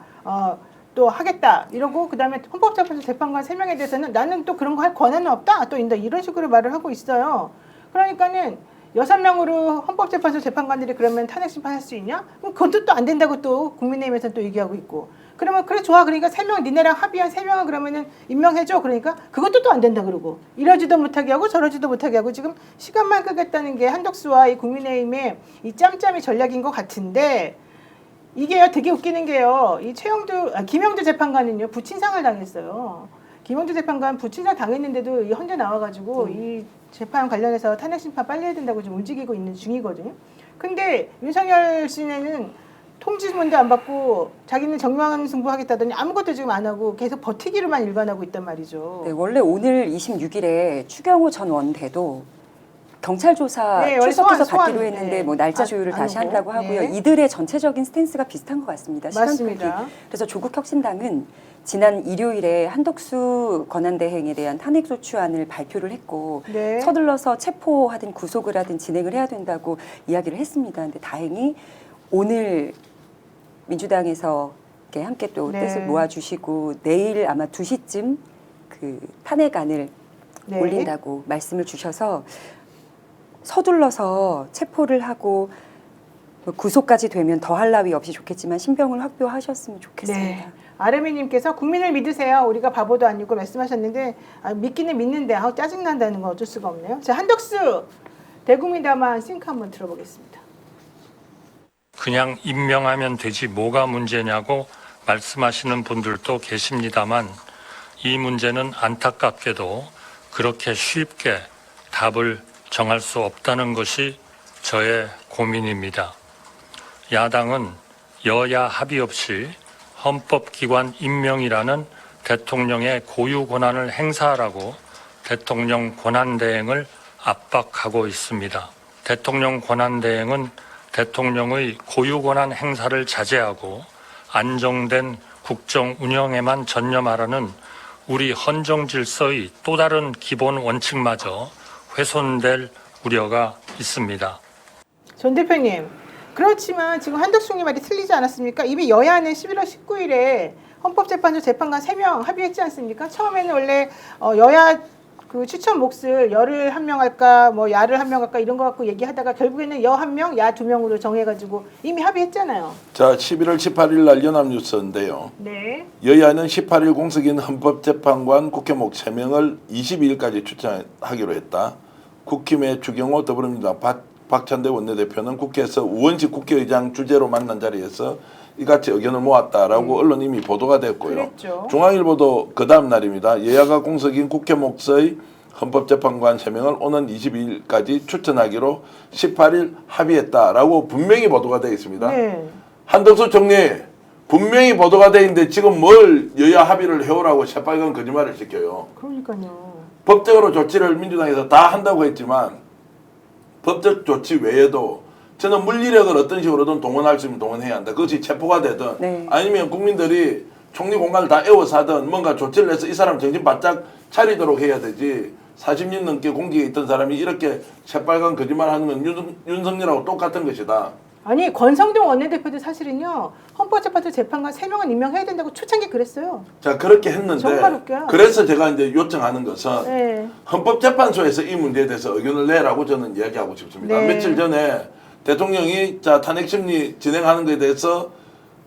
또 하겠다 이러고 그다음에 헌법재판소 재판관 3명에 대해서는 나는 또 그런 거 할 권한은 없다 또 이런 식으로 말을 하고 있어요. 그러니까는 6명으로 헌법재판소 재판관들이 그러면 탄핵 심판할 수 있냐? 그럼 그것도 또 안 된다고 또 국민의힘에서는 또 얘기하고 있고. 그러면 그래 좋아 그러니까 3명 니네랑 합의한 3명은 그러면은 임명해줘 그러니까 그것도 또 안 된다 그러고 이러지도 못하게 하고 저러지도 못하게 하고 지금 시간만 끄겠다는 게 한덕수와 이 국민의힘의 이 짬짬이 전략인 것 같은데 이게요 되게 웃기는 게요 이 김영두 재판관은요 부친상을 당했어요. 김영두 재판관 부친상 당했는데도 이 헌재 나와가지고 이 재판 관련해서 탄핵 심판 빨리 해야 된다고 좀 움직이고 있는 중이거든요. 근데 윤석열 씨는 통지문도 안 받고 자기는 정면 승부하겠다더니 아무것도 지금 안 하고 계속 버티기로만 일관하고 있단 말이죠. 네, 원래 오늘 26일에 추경호 전 원대도 경찰 조사 네, 출석해서 소환. 받기로 했는데 네. 뭐 날짜 조율을 다시 하고. 한다고 하고요. 네. 이들의 전체적인 스탠스가 비슷한 것 같습니다. 맞습니다. 시간표기. 그래서 조국혁신당은 지난 일요일에 한덕수 권한대행에 대한 탄핵소추안을 발표를 했고 네. 서둘러서 체포하든 구속을 하든 진행을 해야 된다고 이야기를 했습니다. 근데 다행히 오늘 민주당에서 이렇게 함께 또 네. 뜻을 모아주시고 내일 아마 2시쯤 그 탄핵안을 네. 올린다고 말씀을 주셔서 서둘러서 체포를 하고 구속까지 되면 더할 나위 없이 좋겠지만 신병을 확보하셨으면 좋겠습니다. 네. 아르미님께서 국민을 믿으세요. 우리가 바보도 아니고 말씀하셨는데 믿기는 믿는데 짜증난다는 건 어쩔 수가 없네요. 자 한덕수 대국민담화 싱크 한번 들어보겠습니다. 그냥 임명하면 되지 뭐가 문제냐고 말씀하시는 분들도 계십니다만 이 문제는 안타깝게도 그렇게 쉽게 답을 정할 수 없다는 것이 저의 고민입니다. 야당은 여야 합의 없이 헌법기관 임명이라는 대통령의 고유 권한을 행사하라고 대통령 권한대행을 압박하고 있습니다. 대통령 권한대행은 대통령의 고유 권한 행사를 자제하고 안정된 국정 운영에만 전념하라는 우리 헌정 질서의 또 다른 기본 원칙마저 훼손될 우려가 있습니다. 전 대표님, 그렇지만 지금 한덕수님 말이 틀리지 않았습니까? 이미 여야는 11월 19일에 헌법재판소 재판관 3명 합의했지 않습니까? 처음에는 원래 여야 그 추천 몫을 여를 한 명 할까 뭐 야를 한 명 할까 이런 거 갖고 얘기하다가 결국에는 여 한 명, 야 2명으로 정해가지고 이미 합의했잖아요. 자, 11월 18일 날 연합뉴스인데요. 네. 여야는 18일 공석인 헌법재판관 국회목 3명을 22일까지 추천하기로 했다. 국힘의 주경호 더불어민주당 박찬대 원내대표는 국회에서 우원식 국회의장 주재로 만난 자리에서 이같이 의견을 모았다라고 언론 이미 보도가 됐고요. 그랬죠. 중앙일보도 그 다음 날입니다. 여야가 공석인 국회 목서의 헌법재판관 3명을 오는 22일까지 추천하기로 18일 합의했다라고 분명히 보도가 되어 있습니다. 네. 한덕수 총리 분명히 보도가 되어 있는데 지금 뭘 여야 합의를 해오라고 새빨간 거짓말을 시켜요. 그러니까요. 법적으로 조치를 민주당에서 다 한다고 했지만 법적 조치 외에도 저는 물리력을 어떤 식으로든 동원할 수 있으면 동원해야 한다. 그것이 체포가 되든 네. 아니면 국민들이 총리 공간을 다 에워싸든 뭔가 조치를 해서 이 사람 정신 바짝 차리도록 해야 되지. 40년 넘게 공직에 있던 사람이 이렇게 새빨간 거짓말하는 건 윤석열하고 똑같은 것이다. 아니 권성동 원내대표도 사실은요 헌법재판소 재판관 3명은 임명해야 된다고 초창기 그랬어요. 자 그렇게 했는데 정말 웃겨요. 그래서 제가 이제 요청하는 것은 네. 헌법재판소에서 이 문제에 대해서 의견을 내라고 저는 이야기하고 싶습니다. 네. 며칠 전에 대통령이 자 탄핵심리 진행하는 것에 대해서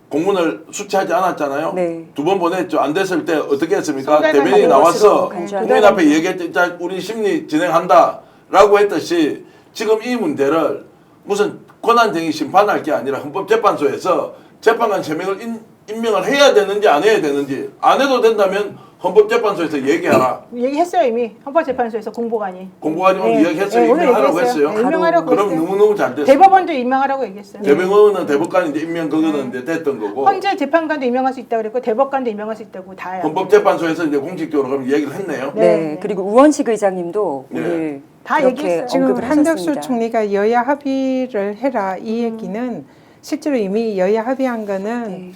공문을 수치하지 않았잖아요. 네. 2번 보냈죠. 안 됐을 때 어떻게 했습니까? 손대는 대변인이 가는 나와서 것으로 국민 앞에 얘기했죠. 자 우리 심리 진행한다라고 했듯이 지금 이 문제를 무슨 권한쟁의 심판할 게 아니라 헌법재판소에서 재판관 3명을 임명을 해야 되는지 안 해야 되는지, 안 해도 된다면 헌법재판소에서 얘기하라. 얘기했어요 이미 헌법재판소에서 공보관이 오늘 이야기했어요. 오늘 임명하라고 얘기했어요. 했어요. 네, 임명하라고 그럼 했어요. 너무너무 잘 됐어요. 대법원도 임명하라고 얘기했어요. 대법원은 대법관이 이제 임명 그거는 이제 됐던 거고, 헌재 재판관도 임명할 수 있다고 그랬고 대법관도 임명할 수 있다고 다 헌법재판소에서 이제 공식적으로 그럼 얘기를 했네요. 네. 그리고 우원식 의장님도 네. 오늘 다 그렇게 얘기했어요. 지금 언급을 한덕수 하셨습니다. 총리가 여야 합의를 해라 이 얘기는 실제로 이미 여야 합의한 거는 네.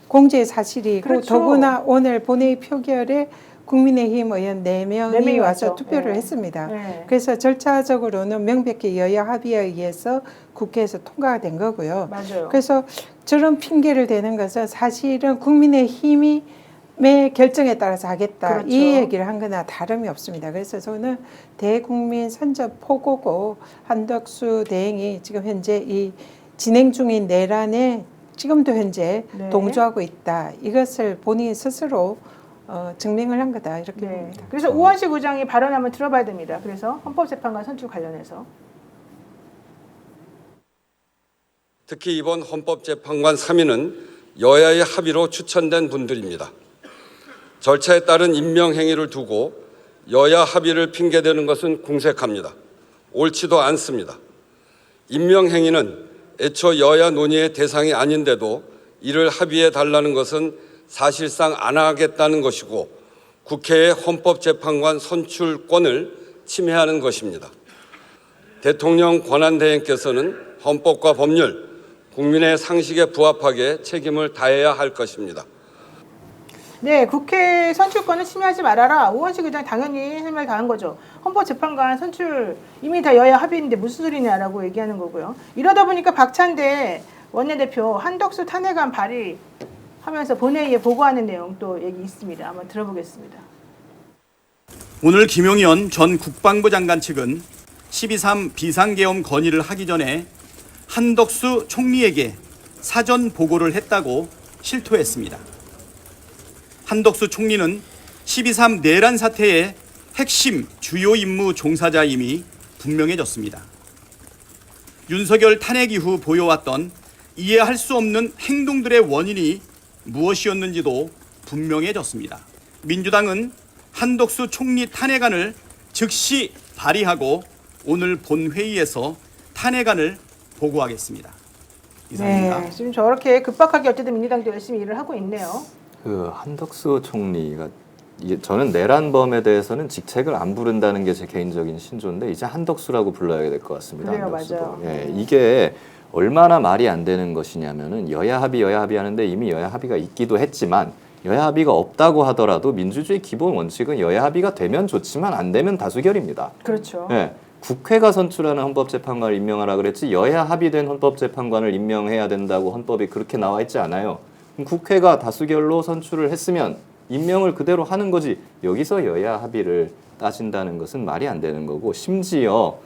공지의 사실이고 그렇죠. 더구나 오늘 본회의 표결에 국민의힘 의원 4명이 네 명이 와서 왔죠. 투표를 네. 했습니다. 네. 그래서 절차적으로는 명백히 여야 합의에 의해서 국회에서 통과가 된 거고요. 맞아요. 그래서 저런 핑계를 대는 것은 사실은 국민의힘이 결정에 따라서 하겠다 그렇죠. 이 얘기를 한 거나 다름이 없습니다. 그래서 저는 대국민 선전포고고 한덕수 대행이 지금 현재 이 진행 중인 내란에 지금도 현재 네. 동조하고 있다. 이것을 본인 스스로 증명을 한 거다 이렇게 네. 봅니다. 그래서 우원식 의장이 발언 한번 들어봐야 됩니다. 그래서 헌법재판관 선출 관련해서 특히 이번 헌법재판관 3인은 여야의 합의로 추천된 분들입니다. 절차에 따른 임명 행위를 두고 여야 합의를 핑계대는 것은 궁색합니다. 옳지도 않습니다. 임명 행위는 애초 여야 논의의 대상이 아닌데도 이를 합의해 달라는 것은 사실상 안 하겠다는 것이고 국회의 헌법재판관 선출권을 침해하는 것입니다. 대통령 권한대행께서는 헌법과 법률, 국민의 상식에 부합하게 책임을 다해야 할 것입니다. 네, 국회 선출권을 침해하지 말아라. 우원식 의장 당연히 할 말 다 한 거죠. 헌법재판관 선출 이미 다 여야 합의인데 무슨 소리냐라고 얘기하는 거고요. 이러다 보니까 박찬대 원내대표 한덕수 탄핵안 발의하면서 본회의에 보고하는 내용 또 얘기 있습니다. 한번 들어보겠습니다. 오늘 김용현 전 국방부 장관 측은 12.3 비상계엄 건의를 하기 전에 한덕수 총리에게 사전 보고를 했다고 실토했습니다. 한덕수 총리는 12.3 내란 사태의 핵심 주요 임무 종사자임이 분명해졌습니다. 윤석열 탄핵 이후 보여왔던 이해할 수 없는 행동들의 원인이 무엇이었는지도 분명해졌습니다. 민주당은 한덕수 총리 탄핵안을 즉시 발의하고 오늘 본회의에서 탄핵안을 보고하겠습니다. 이상입니다. 네, 지금 저렇게 급박하게 어쨌든 민주당도 열심히 일을 하고 있네요. 그 한덕수 총리가 저는 내란범에 대해서는 직책을 안 부른다는 게 제 개인적인 신조인데 이제 한덕수라고 불러야 될 것 같습니다. 그래요, 한덕수도. 맞아요. 예, 이게 얼마나 말이 안 되는 것이냐면은 여야 합의 하는데 이미 여야 합의가 있기도 했지만 여야 합의가 없다고 하더라도 민주주의 기본 원칙은 여야 합의가 되면 좋지만 안 되면 다수결입니다. 그렇죠. 예, 국회가 선출하는 헌법재판관을 임명하라 그랬지 여야 합의된 헌법재판관을 임명해야 된다고 헌법이 그렇게 나와 있지 않아요. 국회가 다수결로 선출을 했으면 임명을 그대로 하는 거지 여기서 여야 합의를 따진다는 것은 말이 안 되는 거고 심지어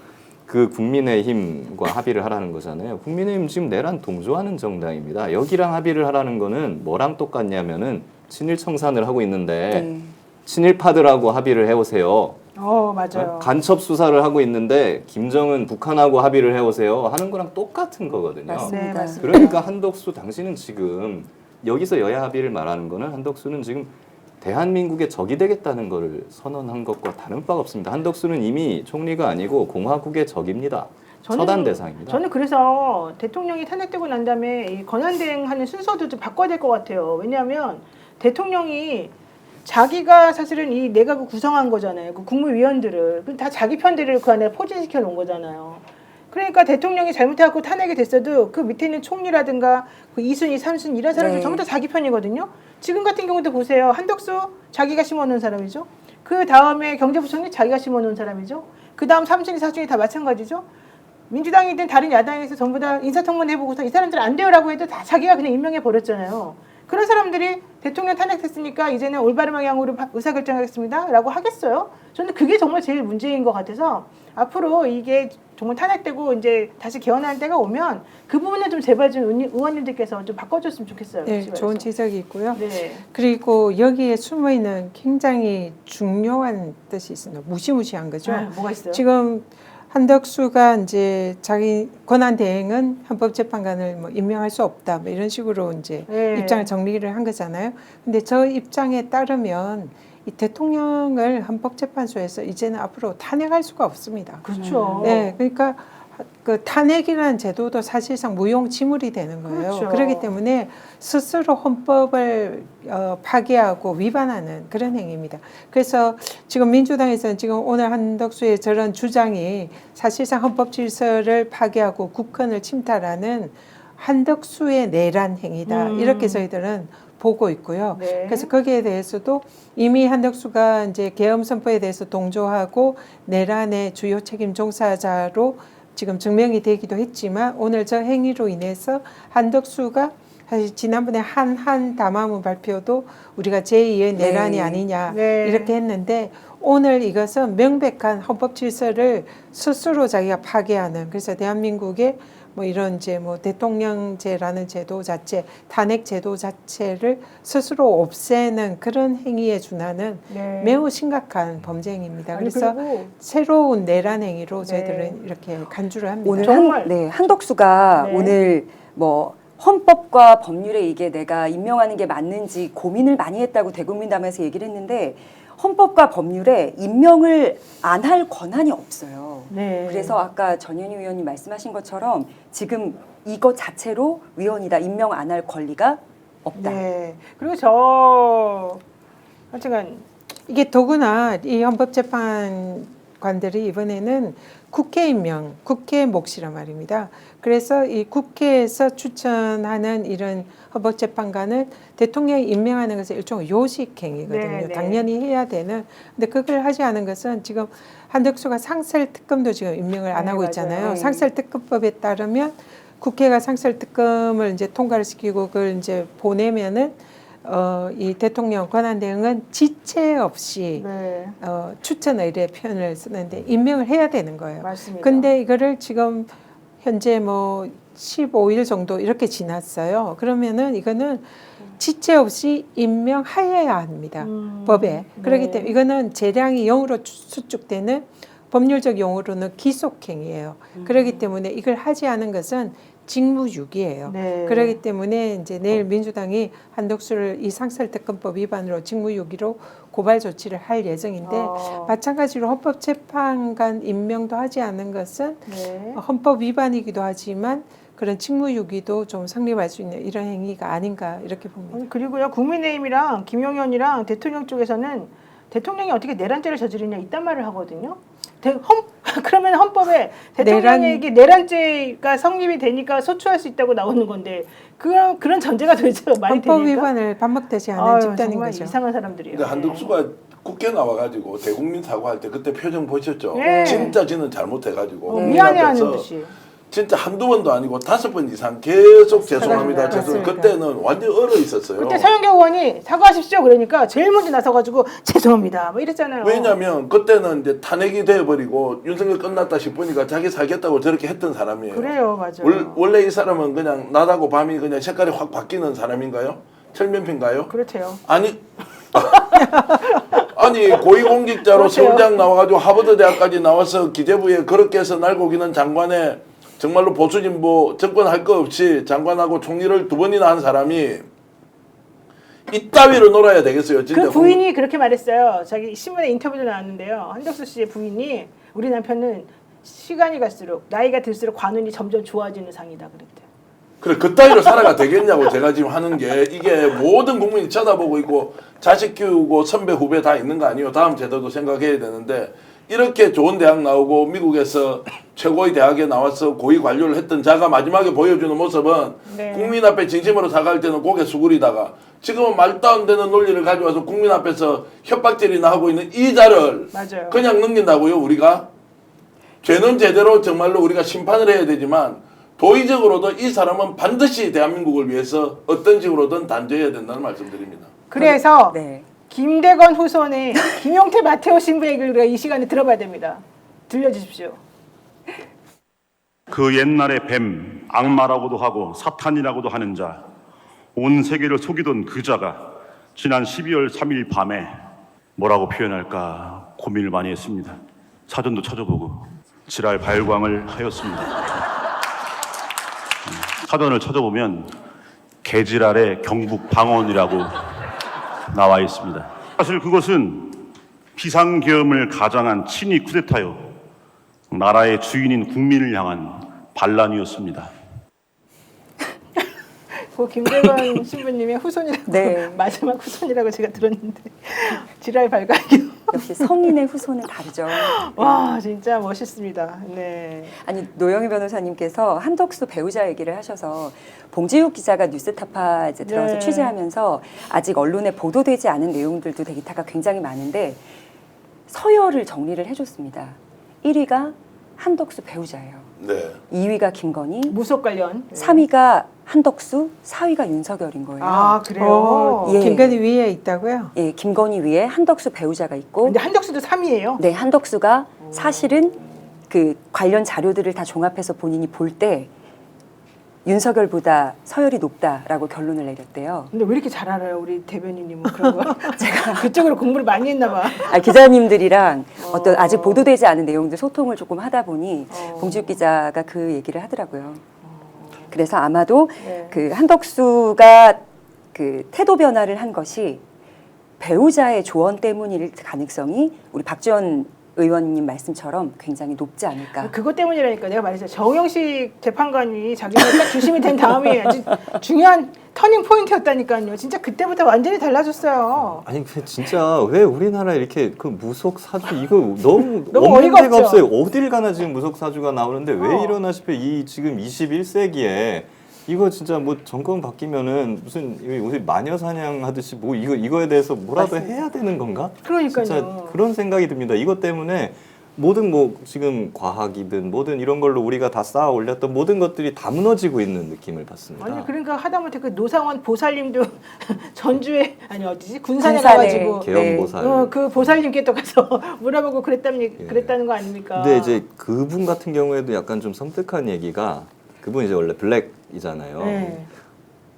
그 국민의힘과 합의를 하라는 거잖아요. 국민의힘 지금 내란 동조하는 정당입니다. 여기랑 합의를 하라는 거는 뭐랑 똑같냐면은 친일 청산을 하고 있는데 친일파들하고 합의를 해오세요. 맞아요. 간첩 수사를 하고 있는데 김정은 북한하고 합의를 해오세요 하는 거랑 똑같은 거거든요. 네, 맞습니다. 그러니까 한덕수 당신은 지금 여기서 여야 합의를 말하는 거는 한덕수는 지금 대한민국의 적이 되겠다는 것을 선언한 것과 다른 바가 없습니다. 한덕수는 이미 총리가 아니고 공화국의 적입니다. 처단 대상입니다. 저는 그래서 대통령이 탄핵되고 난 다음에 이 권한대행하는 순서도 좀 바꿔야 될 것 같아요. 왜냐하면 대통령이 자기가 사실은 이 내각을 구성한 거잖아요. 그 국무위원들을 다 자기 편들을 그 안에 포진시켜 놓은 거잖아요. 그러니까 대통령이 잘못해갖고 탄핵이 됐어도 그 밑에 있는 총리라든가 그 2순위, 3순위 이런 사람들 전부 다 자기 편이거든요. 지금 같은 경우도 보세요. 한덕수 자기가 심어놓은 사람이죠. 그 다음에 경제부총리 자기가 심어놓은 사람이죠. 그 다음 3순위, 4순위 다 마찬가지죠. 민주당이든 다른 야당에서 전부 다 인사청문 해보고서 이 사람들 안 돼요라고 해도 다 자기가 그냥 임명해 버렸잖아요. 그런 사람들이 대통령 탄핵됐으니까 이제는 올바른 방향으로 의사결정하겠습니다 라고 하겠어요? 저는 그게 정말 제일 문제인 것 같아서 앞으로 이게 정말 탄핵되고 이제 다시 개헌하는 때가 오면 그 부분을 좀 제발 좀 의원님들께서 좀 바꿔줬으면 좋겠어요. 네, 좋은 지적이 있고요. 네. 그리고 여기에 숨어있는 굉장히 중요한 뜻이 있습니다. 무시무시한 거죠. 뭐가 있어요? 지금 한덕수가 이제 자기 권한 대행은 헌법재판관을 뭐 임명할 수 없다, 뭐 이런 식으로 이제 입장을 정리를 한 거잖아요. 근데 저 입장에 따르면 이 대통령을 헌법재판소에서 이제는 앞으로 탄핵할 수가 없습니다. 그렇죠. 네, 그러니까 그 탄핵이라는 제도도 사실상 무용지물이 되는 거예요. 그렇죠. 그렇기 때문에 스스로 헌법을 파괴하고 위반하는 그런 행위입니다. 그래서 지금 민주당에서는 지금 오늘 한덕수의 저런 주장이 사실상 헌법 질서를 파괴하고 국헌을 침탈하는 한덕수의 내란 행위다. 이렇게 저희들은 보고 있고요. 네. 그래서 거기에 대해서도 이미 한덕수가 이제 계엄 선포에 대해서 동조하고 내란의 주요 책임 종사자로 지금 증명이 되기도 했지만 오늘 저 행위로 인해서 한덕수가 사실 지난번에 한 담화문 발표도 우리가 제2의 내란이 아니냐 이렇게 했는데 오늘 이것은 명백한 헌법 질서를 스스로 자기가 파괴하는, 그래서 대한민국의 뭐 이런 이제 뭐 대통령제라는 제도 자체, 탄핵 제도 자체를 스스로 없애는 그런 행위에 준하는 매우 심각한 범죄 행위입니다. 그래서 새로운 내란 행위로 저희들은 이렇게 간주를 합니다. 오늘 한덕수가 오늘 뭐 헌법과 법률에 이게 내가 임명하는 게 맞는지 고민을 많이 했다고 대국민담에서 얘기를 했는데 헌법과 법률에 임명을 안 할 권한이 없어요. 그래서 아까 전현희 의원님 말씀하신 것처럼 지금 이거 자체로 위헌이다, 임명 안 할 권리가 없다. 그리고 하여튼 이게 더구나 이 헌법재판관들이 이번에는 국회 임명, 국회 몫이란 말입니다. 그래서 이 국회에서 추천하는 이런 헌법재판관은 대통령이 임명하는 것은 일종의 요식행위거든요. 당연히 해야 되는. 근데 그걸 하지 않은 것은 지금 한덕수가 상설특검도 지금 임명을 안 하고 있잖아요. 상설특검법에 따르면 국회가 상설특검을 이제 통과를 시키고 그걸 이제 보내면은 이 대통령 권한대행은 지체 없이 추천 의뢰 표현을 쓰는데 임명을 해야 되는 거예요. 맞습니다. 근데 이거를 지금 현재 뭐 15일 정도 이렇게 지났어요. 그러면은 이거는 지체 없이 임명하여야 합니다. 법에. 그렇기 때문에 이거는 재량이 0으로 수축되는 법률적 용어로는 기속행위예요. 그렇기 때문에 이걸 하지 않은 것은 직무유기예요. 그렇기 때문에 이제 내일 민주당이 한덕수를 이 상설특검법 위반으로 직무유기로 고발 조치를 할 예정인데 마찬가지로 헌법재판관 임명도 하지 않은 것은 헌법 위반이기도 하지만 그런 직무유기도 좀 성립할 수 있는 이런 행위가 아닌가 이렇게 봅니다. 그리고요, 국민의힘이랑 김용현이랑 대통령 쪽에서는 대통령이 어떻게 내란죄를 저지르냐 이딴 말을 하거든요. 그러면 헌법에 대통령에게 내란죄가 성립이 되니까 소추할 수 있다고 나오는 건데 그런 전제가 도대체 말이 됩니까? 헌법 위반을 반복되지 않은 집단인 정말 거죠. 이상한 사람들이에요. 근데 한덕수가 국회 나와가지고 대국민 사과할 때 그때 표정 보셨죠? 진짜 지는 잘못해가지고 미안해하는 듯이. 진짜 한두 번도 아니고 5번 이상 계속 죄송합니다. 그때는 완전 얼어 있었어요. 그때 서영교 의원이 사과하십시오 그러니까 제일 먼저 나서가지고 죄송합니다 뭐 이랬잖아요. 왜냐하면 그때는 이제 탄핵이 돼버리고 윤석열 끝났다 싶으니까 자기 살겠다고 저렇게 했던 사람이에요. 그래요, 맞아요. 원래 이 사람은 그냥 낮하고 밤이 그냥 색깔이 확 바뀌는 사람인가요? 철면피인가요? 그렇대요. 아니 고위공직자로 서울대학 나와가지고 하버드 대학까지 나와서 기재부에 그렇게 해서 날고 기는 장관에 정말로 보수진보 정권할 거 없이 장관하고 총리를 2번이나 한 사람이 이따위로 놀아야 되겠어요. 진짜. 그 부인이 그렇게 말했어요. 자기 신문에 인터뷰도 나왔는데요. 한덕수 씨의 부인이 우리 남편은 시간이 갈수록 나이가 들수록 관운이 점점 좋아지는 상이다 그랬대요. 그래 그따위로 살아가 되겠냐고 제가 지금 하는 게 이게 모든 국민이 쳐다보고 있고 자식 키우고 선배 후배 다 있는 거 아니에요. 다음 제도도 생각해야 되는데 이렇게 좋은 대학 나오고 미국에서 최고의 대학에 나와서 고위 관료를 했던 자가 마지막에 보여주는 모습은 국민 앞에 진심으로 사과할 때는 고개 수그리다가 지금은 말도 안 되는 논리를 가져와서 국민 앞에서 협박질이나 하고 있는 이 자를 그냥 넘긴다고요 우리가? 죄는 제대로 정말로 우리가 심판을 해야 되지만 도의적으로도 이 사람은 반드시 대한민국을 위해서 어떤 식으로든 단죄해야 된다는 말씀드립니다. 그래서 김대건 후손의 김용태 마테오 신부 얘기를 우리가 이 시간에 들어봐야 됩니다. 들려주십시오. 그 옛날의 뱀, 악마라고도 하고 사탄이라고도 하는 자, 온 세계를 속이던 그 자가 지난 12월 3일 밤에 뭐라고 표현할까 고민을 많이 했습니다. 사전도 찾아보고 지랄 발광을 하였습니다. 사전을 찾아보면 개지랄의 경북 방언이라고 나와 있습니다. 사실 그것은 비상계엄을 가장한 친위 쿠데타요, 나라의 주인인 국민을 향한 반란이었습니다. 그 김재관 신부님의 후손이라고 네. 마지막 후손이라고 제가 들었는데 지랄 발광이요. 역시 성인의 후손은 다르죠. 와 진짜 멋있습니다. 네. 아니 노영희 변호사님께서 한덕수 배우자 얘기를 하셔서 봉지욱 기자가 뉴스타파 이제 들어가서 네. 취재하면서 아직 언론에 보도되지 않은 내용들도 데이터가 굉장히 많은데 서열을 정리를 해줬습니다. 1위가 한덕수 배우자예요. 네. 2위가 김건희, 무속 관련. 3위가 한덕수, 4위가 윤석열인 거예요. 아 그래요? 예. 김건희 위에 있다고요? 예, 김건희 위에 한덕수 배우자가 있고. 근데 한덕수도 3위예요. 네, 한덕수가 사실은 그 관련 자료들을 다 종합해서 본인이 볼 때 윤석열보다 서열이 높다라고 결론을 내렸대요. 근데 왜 이렇게 잘 알아요, 우리 대변인님은 그런 거? 제가 그쪽으로 공부를 많이 했나 봐. 아, 기자님들이랑 어떤 아직 보도되지 않은 내용들 소통을 조금 하다 보니 봉지욱 기자가 그 얘기를 하더라고요. 그래서 아마도 네. 그 한덕수가 그 태도 변화를 한 것이 배우자의 조언 때문일 가능성이 우리 박지원 의원님 말씀처럼 굉장히 높지 않을까. 그것 때문이라니까 내가 말했어요. 정영식 재판관이 자기가 딱 주심이 된 다음에 아주 중요한 터닝 포인트였다니까요. 진짜 그때부터 완전히 달라졌어요. 아니 근데 진짜 왜 우리나라 이렇게 그 무속 사주 이거 너무 너무 없는 어이가 데가 없죠. 없어요. 어딜 가나 지금 무속 사주가 나오는데 왜 이러나 싶어요. 이 지금 21세기에 이거 진짜 뭐 정권 바뀌면은 무슨 마녀 사냥하듯이 뭐 이거에 대해서 뭐라도 맞습니다. 해야 되는 건가? 그러니까요. 진짜 그런 생각이 듭니다. 이것 때문에 모든 뭐 지금 과학이든 뭐든 이런 걸로 우리가 다 쌓아 올렸던 모든 것들이 다 무너지고 있는 느낌을 받습니다. 아니 그러니까 하다못해 그 노상원 보살님도 전주에 아니 어디지 군산에 군산에, 가가지고 계엄보살. 그 보살님께 또 가서 물어보고 그랬다는 거 아닙니까? 근데 이제 그분 같은 경우에도 약간 좀 섬뜩한 얘기가 그분 이제 원래 블랙이잖아요. 네.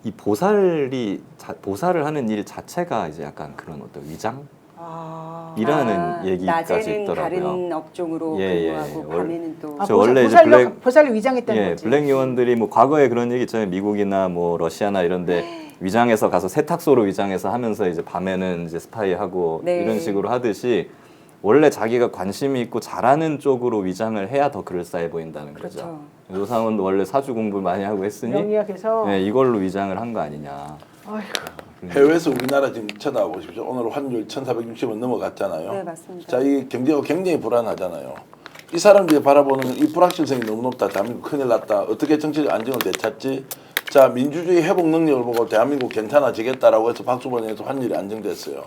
이 보살을 하는 일 자체가 이제 약간 그런 어떤 위장? 이라는 얘기까지 낮에는 있더라고요. 다른 업종으로 근무하고 밤에는 또 저 원래 이제 보살로 위장했다는 거지. 블랙 요원들이 뭐 과거에 그런 얘기 있잖아요. 미국이나 뭐 러시아나 이런데 위장해서 가서 세탁소로 위장해서 하면서 이제 밤에는 이제 스파이하고 네. 이런 식으로 하듯이 원래 자기가 관심이 있고 잘하는 쪽으로 위장을 해야 더 그럴싸해 보인다는 거죠. 그렇죠. 노상원도 원래 사주 공부를 많이 하고 했으니 명리학에서 네, 이걸로 위장을 한 거 아니냐. 해외에서 우리나라 지금 쳐다보십시오. 오늘 환율 1,460원 넘어갔잖아요. 네, 맞습니다. 자, 이 경제가 굉장히 불안하잖아요. 이 사람들이 바라보는 이 불확실성이 너무 높다. 대한민국 큰일 났다. 어떻게 정치적 안정을 되찾지? 자, 민주주의 회복 능력을 보고 대한민국 괜찮아지겠다라고 해서 박수번에서 환율이 안정됐어요.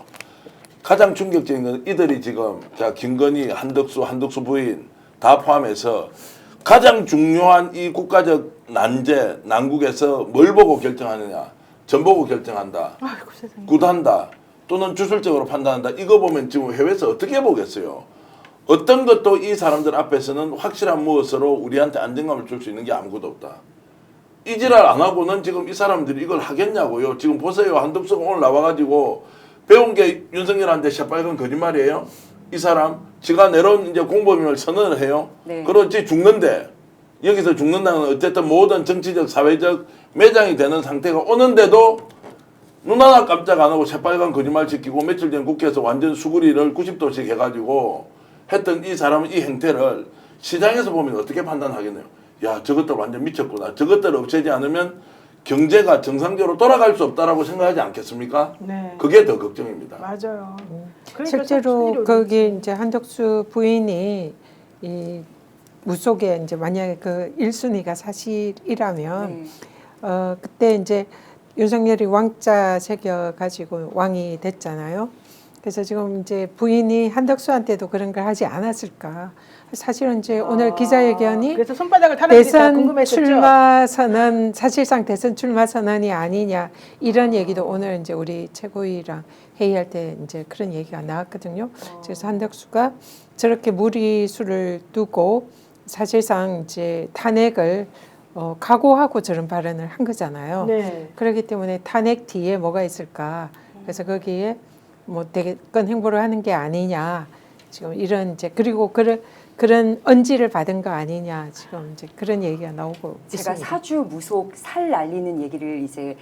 가장 충격적인 건 이들이 지금 자 김건희, 한덕수 부인 다 포함해서 가장 중요한 이 국가적 난제, 난국에서 뭘 보고 결정하느냐. 전 보고 결정한다. 아이고, 세상에. 굿한다. 또는 주술적으로 판단한다. 이거 보면 지금 해외에서 어떻게 보겠어요? 어떤 것도 이 사람들 앞에서는 확실한 무엇으로 우리한테 안정감을 줄 수 있는 게 아무것도 없다. 이 지랄 안 하고는 지금 이 사람들이 이걸 하겠냐고요. 지금 보세요. 한덕수가 오늘 나와가지고 배운 게 윤석열한테 새빨간 거짓말이에요. 이 사람 지가 내려온 이제 공범임을 선언을 해요. 네. 그렇지 죽는데 여기서 죽는다는 어쨌든 모든 정치적 사회적 매장이 되는 상태가 오는데도 눈 하나 깜짝 안 하고 새빨간 거짓말 지키고 며칠 전 국회에서 완전 수구리를 90도씩 해가지고 했던 이 사람은 이 행태를 시장에서 보면 어떻게 판단하겠네요. 야 저것들 완전 미쳤구나. 저것들을 없애지 않으면 경제가 정상적으로 돌아갈 수 없다라고 생각하지 않겠습니까? 네. 그게 더 걱정입니다. 맞아요. 그러니까 실제로 거기 이제 한덕수 부인이 이 무속에 이제 만약에 그 1순위가 사실이라면 그때 이제 윤석열이 왕자 새겨 가지고 왕이 됐잖아요. 그래서 지금 이제 부인이 한덕수한테도 그런 걸 하지 않았을까? 사실은 이제 오늘 기자회견이 그래서 손바닥을 타라니까 대선 궁금했었죠. 출마 선언 사실상 대선 출마 선언이 아니냐 이런 얘기도 오늘 이제 우리 최고위랑 회의할 때 이제 그런 얘기가 나왔거든요. 그래서 한덕수가 저렇게 무리수를 두고 사실상 이제 탄핵을 각오하고 저런 발언을 한 거잖아요. 네. 그렇기 때문에 탄핵 뒤에 뭐가 있을까? 그래서 거기에 뭐 대권 행보를 하는 게 아니냐 지금 이런 이제 그리고 그런 언지를 받은 거 아니냐 지금 이제 그런 얘기가 나오고 제가 있습니다. 사주 무속 살 날리는 얘기를 이제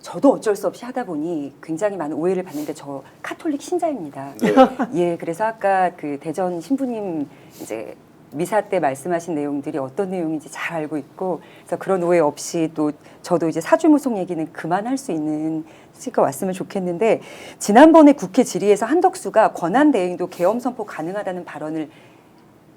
저도 어쩔 수 없이 하다 보니 굉장히 많은 오해를 받는데 저 카톨릭 신자입니다. 네. 예, 그래서 아까 그 대전 신부님 이제 미사 때 말씀하신 내용들이 어떤 내용인지 잘 알고 있고 그래서 그런 오해 없이 또 저도 이제 사주무속 얘기는 그만할 수 있는 시기가 왔으면 좋겠는데 지난번에 국회 질의에서 한덕수가 권한대행도 계엄 선포 가능하다는 발언을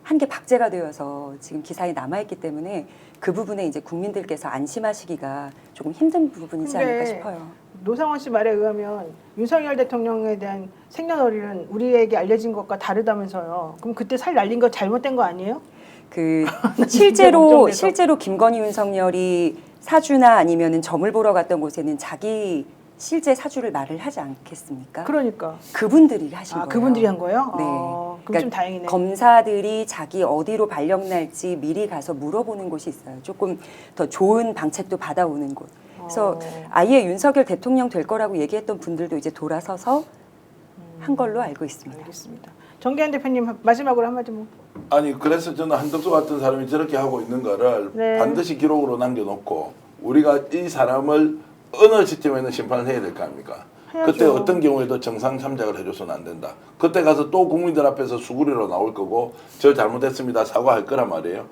한 게 박제가 되어서 지금 기사에 남아있기 때문에 그 부분에 이제 국민들께서 안심하시기가 조금 힘든 부분이지 않을까 싶어요. 노상원 씨 말에 의하면 윤석열 대통령에 대한 생년월일은 우리에게 알려진 것과 다르다면서요. 그럼 그때 살 날린 거 잘못된 거 아니에요? 그 실제로 김건희 윤석열이 사주나 아니면은 점을 보러 갔던 곳에는 자기 실제 사주를 말을 하지 않겠습니까? 그러니까 그분들이 하신 거예요. 그분들이 한 거예요? 네. 그럼 좀 다행이네. 검사들이 자기 어디로 발령 날지 미리 가서 물어보는 곳이 있어요. 조금 더 좋은 방책도 받아오는 곳. 그래서 아예 윤석열 대통령 될 거라고 얘기했던 분들도 이제 돌아서서 한 걸로 알고 있습니다. 알겠습니다. 정계한 대표님 마지막으로 한마디 뭐. 아니 그래서 저는 한덕수 같은 사람이 저렇게 하고 있는 거를 네. 반드시 기록으로 남겨놓고 우리가 이 사람을 어느 시점에는 심판을 해야 될 거 아닙니까? 해야죠. 그때 어떤 경우에도 정상 참작을 해줘서는 안 된다. 그때 가서 또 국민들 앞에서 수구리로 나올 거고 저 잘못했습니다 사과할 거란 말이에요.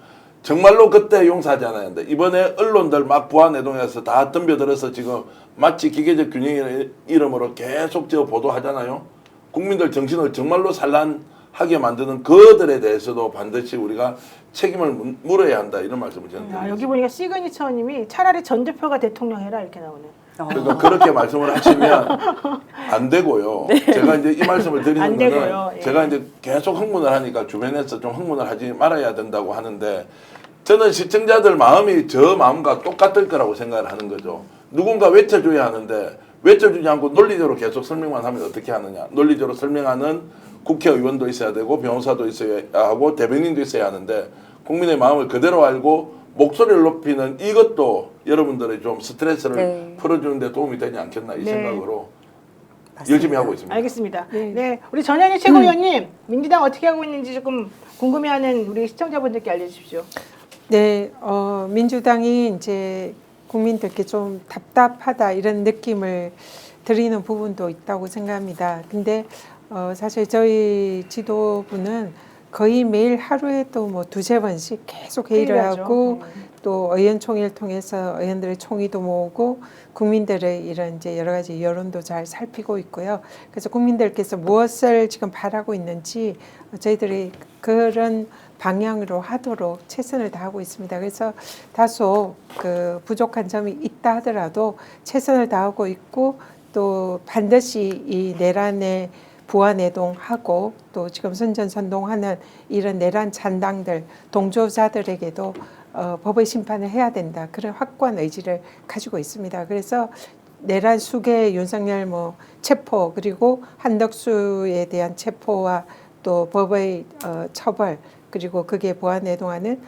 정말로 그때 용서하지 않아야 한다. 이번에 언론들 막 부안내동에서 다 덤벼들어서 지금 마치 기계적 균형의 이름으로 계속 저 보도하잖아요. 국민들 정신을 정말로 산란하게 만드는 그들에 대해서도 반드시 우리가 책임을 물어야 한다. 이런 말씀을 저는 드립니다. 여기 보니까 시그니처님이 차라리 전 대표가 대통령 해라 이렇게 나오네. 그러니까 그렇게 말씀을 하시면 안 되고요. 네. 제가 이제 이 말씀을 드리는 안 거는 되고요. 예. 제가 이제 계속 흥분을 하니까 주변에서 좀 흥분을 하지 말아야 된다고 하는데 저는 시청자들 마음이 저 마음과 똑같을 거라고 생각을 하는 거죠. 누군가 외쳐줘야 하는데 외쳐주지 않고 논리적으로 계속 설명만 하면 어떻게 하느냐. 논리적으로 설명하는 국회의원도 있어야 되고 변호사도 있어야 하고 대변인도 있어야 하는데 국민의 마음을 그대로 알고 목소리를 높이는 이것도 여러분들의 좀 스트레스를 네. 풀어주는 데 도움이 되지 않겠나 이 네. 생각으로 열심히 하고 있습니다. 알겠습니다. 네, 우리 전현희 최고위원님 민주당 어떻게 하고 있는지 조금 궁금해하는 우리 시청자분들께 알려주십시오. 네, 민주당이 이제 국민들께 좀 답답하다 이런 느낌을 드리는 부분도 있다고 생각합니다. 근데 사실 저희 지도부는 거의 매일 하루에도 뭐 두세 번씩 계속 회의를 회의하죠. 하고 또 의원총회를 통해서 의원들의 총의도 모으고 국민들의 이런 이제 여러 가지 여론도 잘 살피고 있고요. 그래서 국민들께서 무엇을 지금 바라고 있는지 저희들이 그런 방향으로 하도록 최선을 다하고 있습니다. 그래서 다소 그 부족한 점이 있다 하더라도 최선을 다하고 있고 또 반드시 이 내란의 부안내동하고 또 지금 선전선동하는 이런 내란 잔당들 동조자들에게도 법의 심판을 해야 된다. 그런 확고한 의지를 가지고 있습니다. 그래서 내란 수계 윤석열 뭐 체포 그리고 한덕수에 대한 체포와 또 법의 처벌 그리고 그게 부안내동하는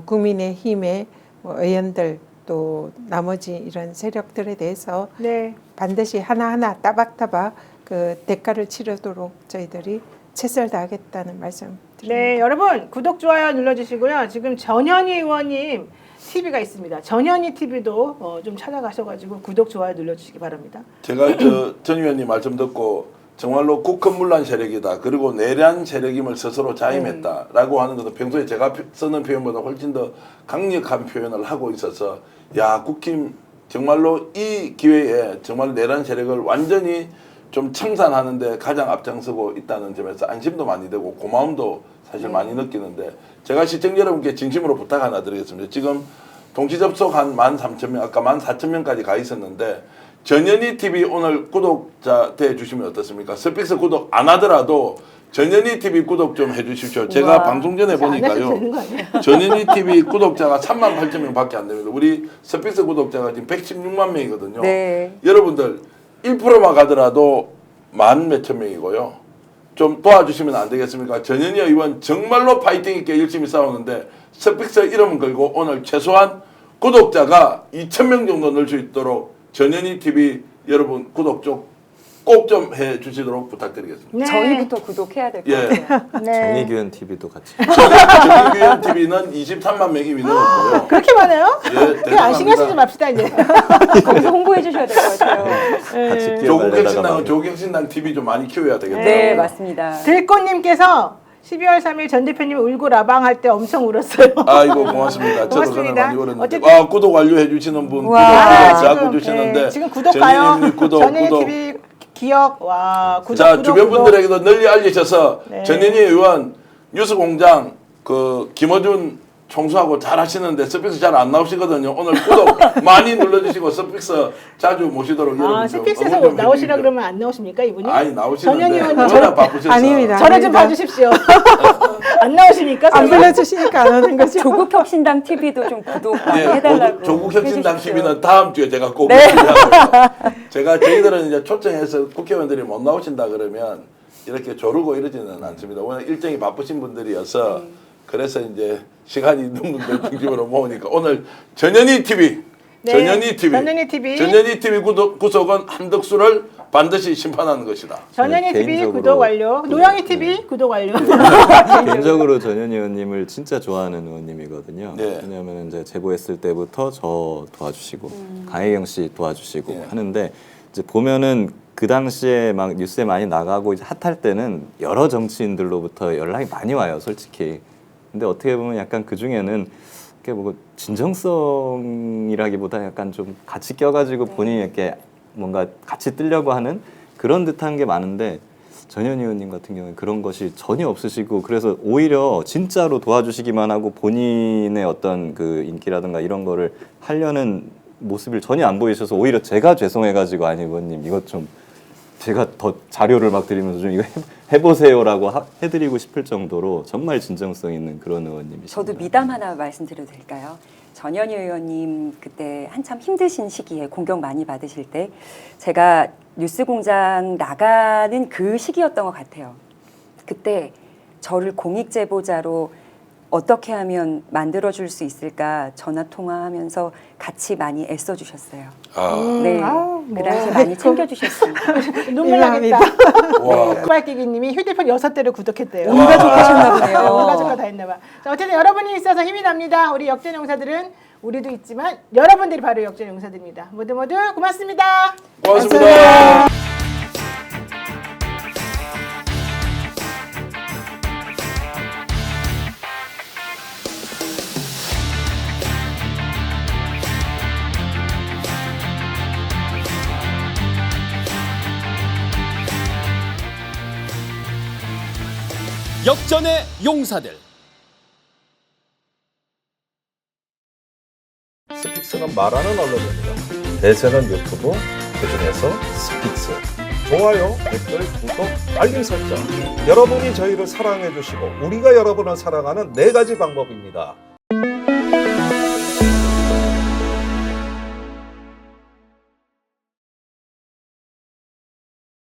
국민의힘의 뭐 의원들 또 나머지 이런 세력들에 대해서 네. 반드시 하나하나 따박따박 그 대가를 치르도록 저희들이 최선을 다하겠다는 말씀 드립니다. 네, 여러분 구독 좋아요 눌러주시고요. 지금 전현희 의원님 TV가 있습니다. 전현희 TV도 좀 찾아가셔가지고 구독 좋아요 눌러주시기 바랍니다. 제가 전 의원님 말씀 듣고 정말로 국헌문란 세력이다. 그리고 내란 세력임을 스스로 자임했다라고 하는 것은 평소에 제가 쓰는 표현보다 훨씬 더 강력한 표현을 하고 있어서 야 국힘 정말로 이 기회에 정말 내란 세력을 완전히 좀 청산하는데 가장 앞장서고 있다는 점에서 안심도 많이 되고 고마움도 사실 많이 느끼는데 제가 시청자 여러분께 진심으로 부탁 하나 드리겠습니다. 지금 동시 접속 한 13,000명 아까 14,000명까지 가 있었는데 전현희 TV 오늘 구독자 돼 주시면 어떻습니까? 스픽스 구독 안 하더라도 전현희 TV 구독 좀 해주십시오. 제가 우와, 방송 전에 보니까요. 전현희 TV 구독자가 38,000명 밖에 안 됩니다. 우리 스픽스 구독자가 지금 116만 명이거든요. 네. 여러분들 1%만 가더라도 만 몇천 명이고요. 좀 도와주시면 안 되겠습니까? 전현희 의원 정말로 파이팅 있게 열심히 싸우는데 스픽스 이름 걸고 오늘 최소한 구독자가 2,000명 정도 늘 수 있도록 전현희 TV 여러분 구독 좀 꼭 좀 해주시도록 부탁드리겠습니다. 네. 저희부터 구독해야 될 것 예. 같아요. 네. 정의규현 TV도 같이. 정의규현 TV는 23만 명이 민원했고요. 그렇게 많아요? 예, 그게 안 신경 쓰지 맙시다 이제. 거기서 홍보해 주셔야 될 것 같아요. 같이 조국혁신당은 조국혁신당 TV 좀 많이 키워야 되겠다. 네, 맞습니다. 들꽃님께서 12월 3일 전 대표님이 울고 라방할 때 엄청 울었어요. 아이고 고맙습니다. 저도 그날 고맙습니다. 많이 울었는데. 어쨌든 구독 완료해 주시는 분 구독 와, 자꾸 주시는데. 네, 지금 구독하요. 전현희님 구독. TV 기억 와 구독. 자, 구독, 주변 구독. 분들에게도 널리 알리셔서 네. 전현희 의원 뉴스공장 그 김어준 총수하고 잘 하시는데 서픽스 잘 안 나오시거든요. 오늘 구독 많이 눌러주시고 서픽스 자주 모시도록 여러분 좀 스픽스에서 응원 좀 나오시라 해주십시오. 그러면 안 나오십니까 이분이? 아니 나오시는데 전현희 의원님 워낙 바쁘셔서. 아닙니다. 저를 좀 봐주십시오. 안 나오십니까? 안 설마? 불러주시니까 안 오는 거죠. 조국혁신당 TV도 좀 구독 많이 예, 해달라고. 조국혁신당 해주십시오. TV는 다음 주에 제가 꼭 네. 제가 저희들은 이제 초청해서 국회의원들이 못 나오신다 그러면 이렇게 조르고 이러지는 않습니다. 오늘 일정이 바쁘신 분들이어서 그래서 이제 시간이 있는 분들 중심으로 모으니까 오늘 전현희 TV, 네, 전현희 TV, 전현희 TV. 전현희 TV 구속은 한덕수를 반드시 심판하는 것이다. 전현희 TV 개인적으로 구독 완료. 노영희 TV 구독 완료. 개인적으로 전현희 의원님을 진짜 좋아하는 의원님이거든요. 네. 왜냐하면 이제 제보했을 때부터 저 도와주시고 강혜경 씨 도와주시고 네. 하는데 이제 보면은 그 당시에 막 뉴스에 많이 나가고 이제 핫할 때는 여러 정치인들로부터 연락이 많이 와요, 솔직히. 근데 어떻게 보면 약간 그 중에는 이렇게 뭐 진정성이라기보다 약간 좀 같이 껴가지고 본인이 이렇게 뭔가 같이 뜨려고 하는 그런 듯한 게 많은데 전현희 의원님 같은 경우는 그런 것이 전혀 없으시고 그래서 오히려 진짜로 도와주시기만 하고 본인의 어떤 그 인기라든가 이런 거를 하려는 모습을 전혀 안 보이셔서 오히려 제가 죄송해가지고 아니 의원님 이것 좀 제가 더 자료를 막 드리면서 좀 이거 해보세요라고 해드리고 싶을 정도로 정말 진정성 있는 그런 의원님이십니다. 저도 미담 하나 말씀드려도 될까요? 전현희 의원님 그때 한참 힘드신 시기에 공격 많이 받으실 때 제가 뉴스공장 나가는 그 시기였던 것 같아요. 그때 저를 공익제보자로 어떻게 하면 만들어줄 수 있을까 전화 통화하면서 같이 많이 애써주셨어요. 네, 그 당시 많이 챙겨주셨습니다. 눈물 나겠다. 빨기기님이 휴대폰 6대를 구독했대요. 온 가족 하셨나 보네요. 온 가족과 다 했나 봐. 자, 어쨌든 여러분이 있어서 힘이 납니다. 우리 역전용사들은 우리도 있지만 여러분들이 바로 역전용사들입니다. 모두 고맙습니다. 고맙습니다. 역전의 용사들. 스픽스는 말하는 언론입니다. 대세는 유튜브, 그중에서 스픽스. 좋아요, 댓글, 구독, 알림 설정. 여러분이 저희를 사랑해 주시고 우리가 여러분을 사랑하는 4가지 방법입니다.